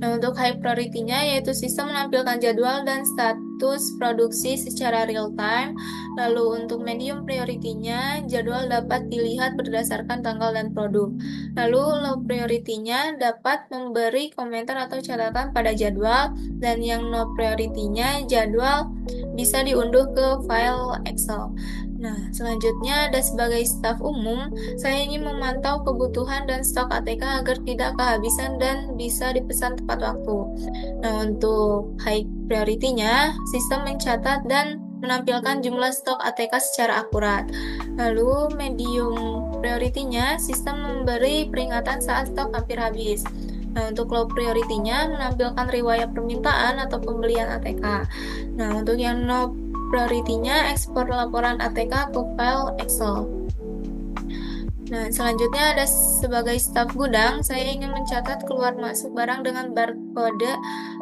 Nah, untuk high priority-nya yaitu sistem menampilkan jadwal dan status produksi secara real time. Lalu untuk medium priority-nya, jadwal dapat dilihat berdasarkan tanggal dan produk. Lalu low priority-nya dapat memberi komentar atau catatan pada jadwal, dan yang no priority-nya jadwal bisa diunduh ke file Excel. Nah, selanjutnya ada sebagai staf umum, saya ingin memantau kebutuhan dan stok ATK agar tidak kehabisan dan bisa dipesan tepat waktu. Nah, untuk high priority-nya, sistem mencatat dan menampilkan jumlah stok ATK secara akurat. Lalu medium priority-nya, sistem memberi peringatan saat stok hampir habis. Nah, untuk low priority-nya menampilkan riwayat permintaan atau pembelian ATK. Nah, untuk yang no priority-nya ekspor laporan ATK ke file Excel. Nah, selanjutnya ada sebagai staf gudang, saya ingin mencatat keluar masuk barang dengan barcode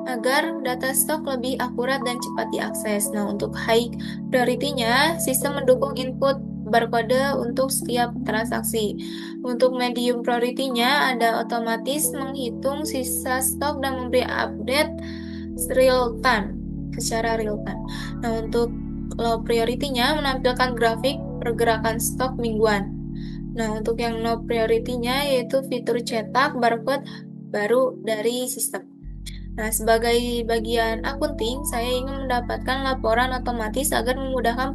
agar data stok lebih akurat dan cepat diakses. Nah, untuk high priority-nya, sistem mendukung input barcode untuk setiap transaksi. Untuk medium priority-nya ada otomatis menghitung sisa stok dan memberi update secara real time. Nah, untuk low priority-nya menampilkan grafik pergerakan stok mingguan. Nah, untuk yang no priority-nya yaitu fitur cetak barcode baru dari sistem. Nah, sebagai bagian akunting, saya ingin mendapatkan laporan otomatis agar memudahkan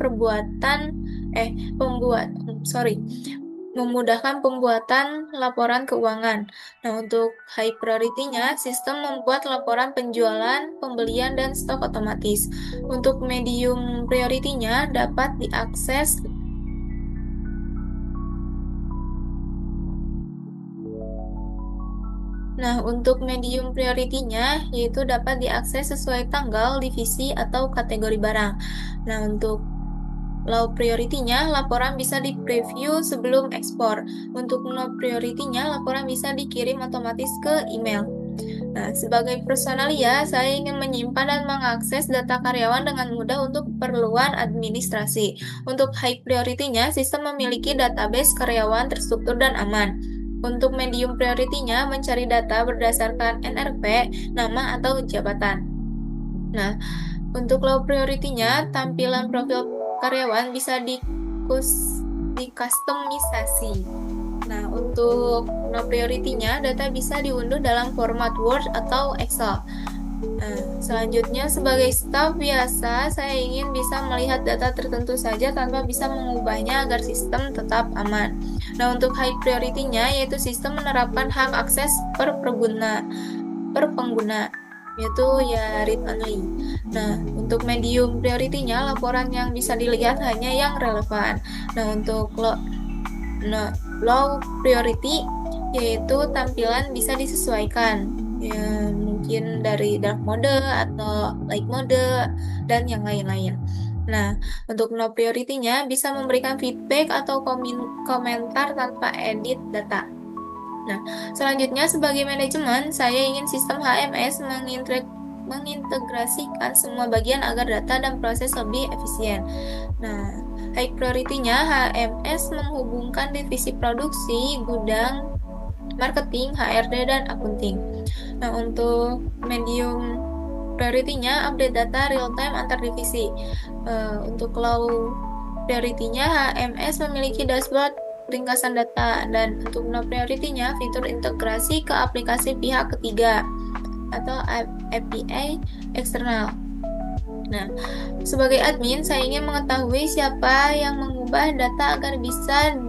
pembuatan laporan keuangan. Nah, untuk high priority-nya, sistem membuat laporan penjualan, pembelian, dan stok otomatis. Untuk medium priority-nya dapat diakses yaitu dapat diakses sesuai tanggal, divisi, atau kategori barang. Nah, untuk low priority-nya, laporan bisa di-preview sebelum ekspor. Untuk no priority-nya, laporan bisa dikirim otomatis ke email. Nah, sebagai personalia, saya ingin menyimpan dan mengakses data karyawan dengan mudah untuk keperluan administrasi. Untuk high priority-nya, sistem memiliki database karyawan terstruktur dan aman. Untuk medium priority-nya, mencari data berdasarkan NRP, nama atau jabatan. Nah, untuk low priority-nya, tampilan profil karyawan bisa dikustomisasi. Nah, untuk no priority-nya, data bisa diunduh dalam format Word atau Excel. Nah, selanjutnya sebagai staf biasa, saya ingin bisa melihat data tertentu saja tanpa bisa mengubahnya agar sistem tetap aman. Nah, untuk high priority-nya yaitu sistem menerapkan hak akses per pengguna, yaitu ya read only. Nah, untuk medium priority-nya laporan yang bisa dilihat hanya yang relevan. Nah, untuk low priority yaitu tampilan bisa disesuaikan, ya mungkin dari dark mode atau light mode dan yang lain-lain. Nah, untuk no priority-nya bisa memberikan feedback atau komentar tanpa edit data. Nah, selanjutnya sebagai manajemen, saya ingin sistem HMS mengintegrasikan semua bagian agar data dan proses lebih efisien. Nah, high priority-nya HMS menghubungkan divisi produksi, gudang, marketing, HRD, dan akunting. Nah, untuk medium priority-nya update data real time antar divisi. Untuk low priority-nya HMS memiliki dashboard ringkasan data, dan untuk no priority-nya fitur integrasi ke aplikasi pihak ketiga atau API eksternal. Nah, sebagai admin saya ingin mengetahui siapa yang mengubah data agar bisa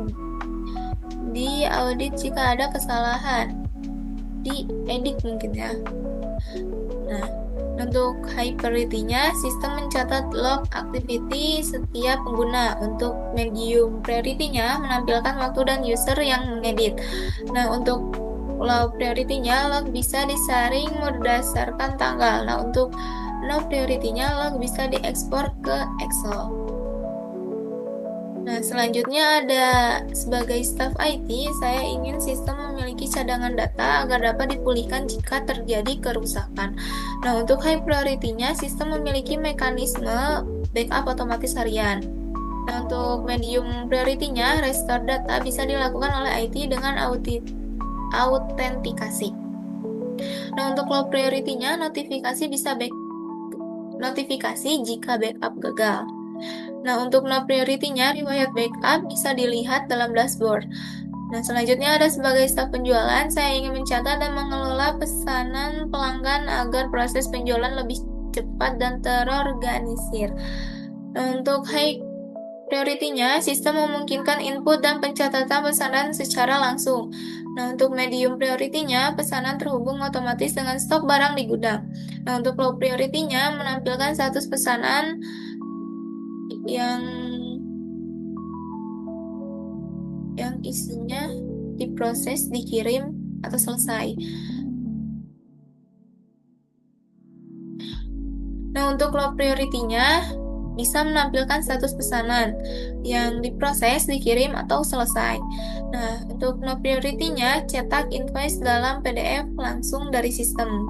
diaudit jika ada kesalahan, diedit mungkin ya. Nah, untuk high priority-nya, sistem mencatat log activity setiap pengguna. Untuk medium priority-nya, menampilkan waktu dan user yang mengedit. Nah, untuk low priority-nya, log bisa disaring berdasarkan tanggal. Nah, untuk no priority-nya, log bisa diekspor ke Excel. Nah, selanjutnya ada sebagai staf IT, saya ingin sistem memiliki cadangan data agar dapat dipulihkan jika terjadi kerusakan. Nah, untuk high priority-nya, sistem memiliki mekanisme backup otomatis harian. Nah, untuk medium priority-nya, restore data bisa dilakukan oleh IT dengan autentikasi. Nah, untuk low priority-nya, notifikasi jika backup gagal. Nah, untuk no priority-nya, riwayat backup bisa dilihat dalam dashboard. Nah, selanjutnya ada sebagai staf penjualan, saya ingin mencatat dan mengelola pesanan pelanggan agar proses penjualan lebih cepat dan terorganisir. Nah, untuk high priority-nya, sistem memungkinkan input dan pencatatan pesanan secara langsung. Nah, untuk medium priority-nya, pesanan terhubung otomatis dengan stok barang di gudang. Nah, untuk low priority-nya, menampilkan status pesanan yang isinya diproses, dikirim, atau selesai. Nah, untuk low priority-nya bisa menampilkan status pesanan yang diproses, dikirim, atau selesai. Nah, untuk no priority-nya cetak invoice dalam PDF langsung dari sistem.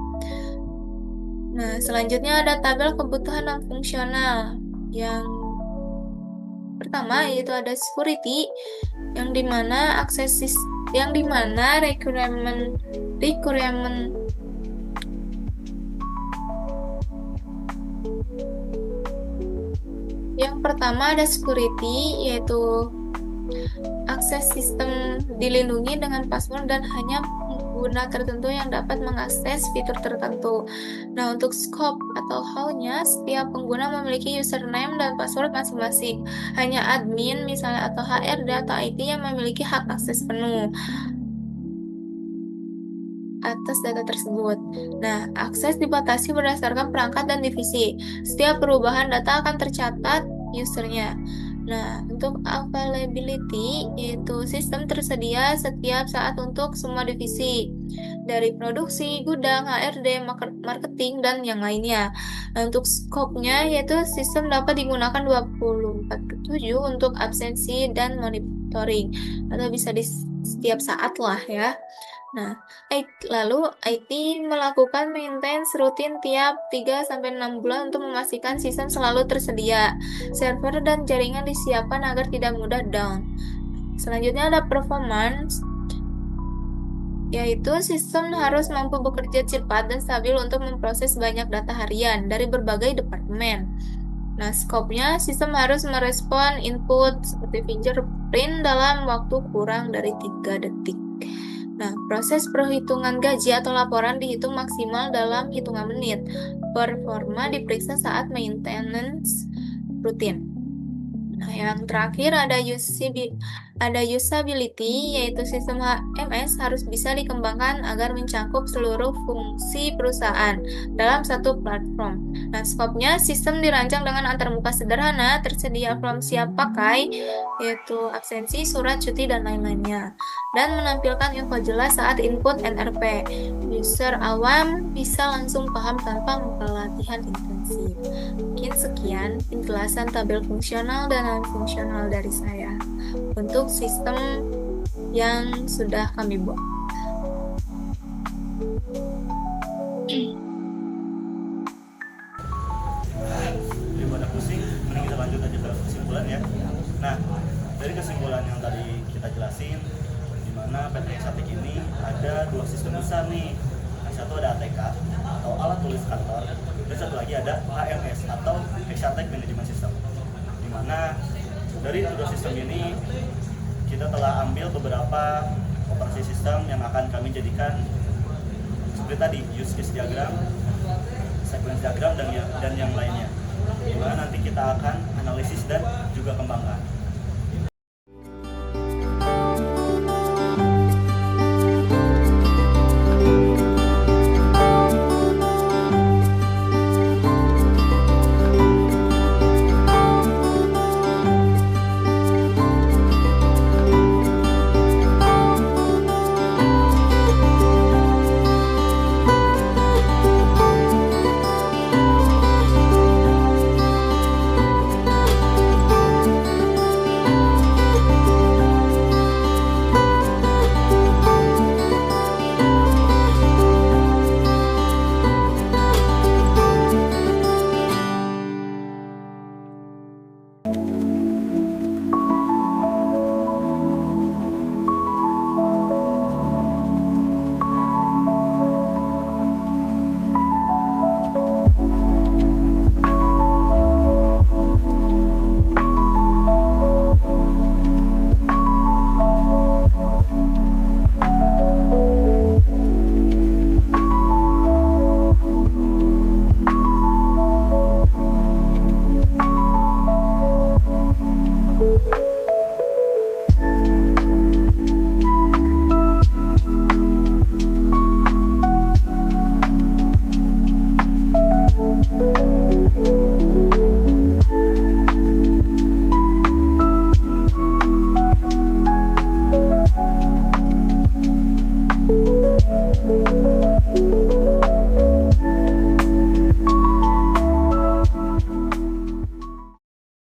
Nah, selanjutnya ada tabel kebutuhan non-fungsional. Yang pertama yaitu ada security, yang dimana requirement yang pertama ada security, yaitu akses sistem dilindungi dengan password dan hanya pengguna tertentu yang dapat mengakses fitur tertentu. Nah, untuk scope atau how-nya, setiap pengguna memiliki username dan password masing-masing. Hanya admin, misalnya, atau HRD atau IT yang memiliki hak akses penuh atas data tersebut. Nah, akses dibatasi berdasarkan perangkat dan divisi. Setiap perubahan data akan tercatat usernya. Nah, untuk availability, yaitu sistem tersedia setiap saat untuk semua divisi, dari produksi, gudang, HRD, marketing, dan yang lainnya. Nah, untuk scope-nya, yaitu sistem dapat digunakan 24/7 untuk absensi dan monitoring, atau bisa di setiap saat lah ya. Nah, lalu IT melakukan maintenance rutin tiap 3-6 bulan untuk memastikan sistem selalu tersedia. Server dan jaringan disiapkan agar tidak mudah down. Selanjutnya ada performance, yaitu sistem harus mampu bekerja cepat dan stabil untuk memproses banyak data harian dari berbagai departemen. Nah, scope-nya, sistem harus merespon input seperti fingerprint dalam waktu kurang dari 3 detik. Nah, proses perhitungan gaji atau laporan dihitung maksimal dalam hitungan menit. Performa diperiksa saat maintenance rutin. Nah, yang terakhir ada usability, yaitu sistem HMS harus bisa dikembangkan agar mencakup seluruh fungsi perusahaan dalam satu platform. Nah, scope-nya, sistem dirancang dengan antarmuka sederhana, tersedia form siap pakai, yaitu absensi, surat cuti, dan lain-lainnya, dan menampilkan info jelas saat input NRP. User awam bisa langsung paham tanpa pelatihan intensif. Mungkin sekian penjelasan tabel fungsional dan non-fungsional dari saya untuk sistem yang sudah kami buat. Daripada pusing, mending kita lanjut aja ke kesimpulan ya. Nah, dari kesimpulan yang tadi kita jelasin, di mana PT Exatek ini ada 2 sistem besar nih. Yang satu ada ATK atau alat tulis kantor, dan satu lagi ada HMS atau Exatek Management System. Di mana dari 2 sistem ini kita telah ambil beberapa operasi sistem yang akan kami jadikan seperti tadi, use case diagram, sequence diagram, dan yang lainnya, di mana nanti kita akan analisis dan juga kembangkan.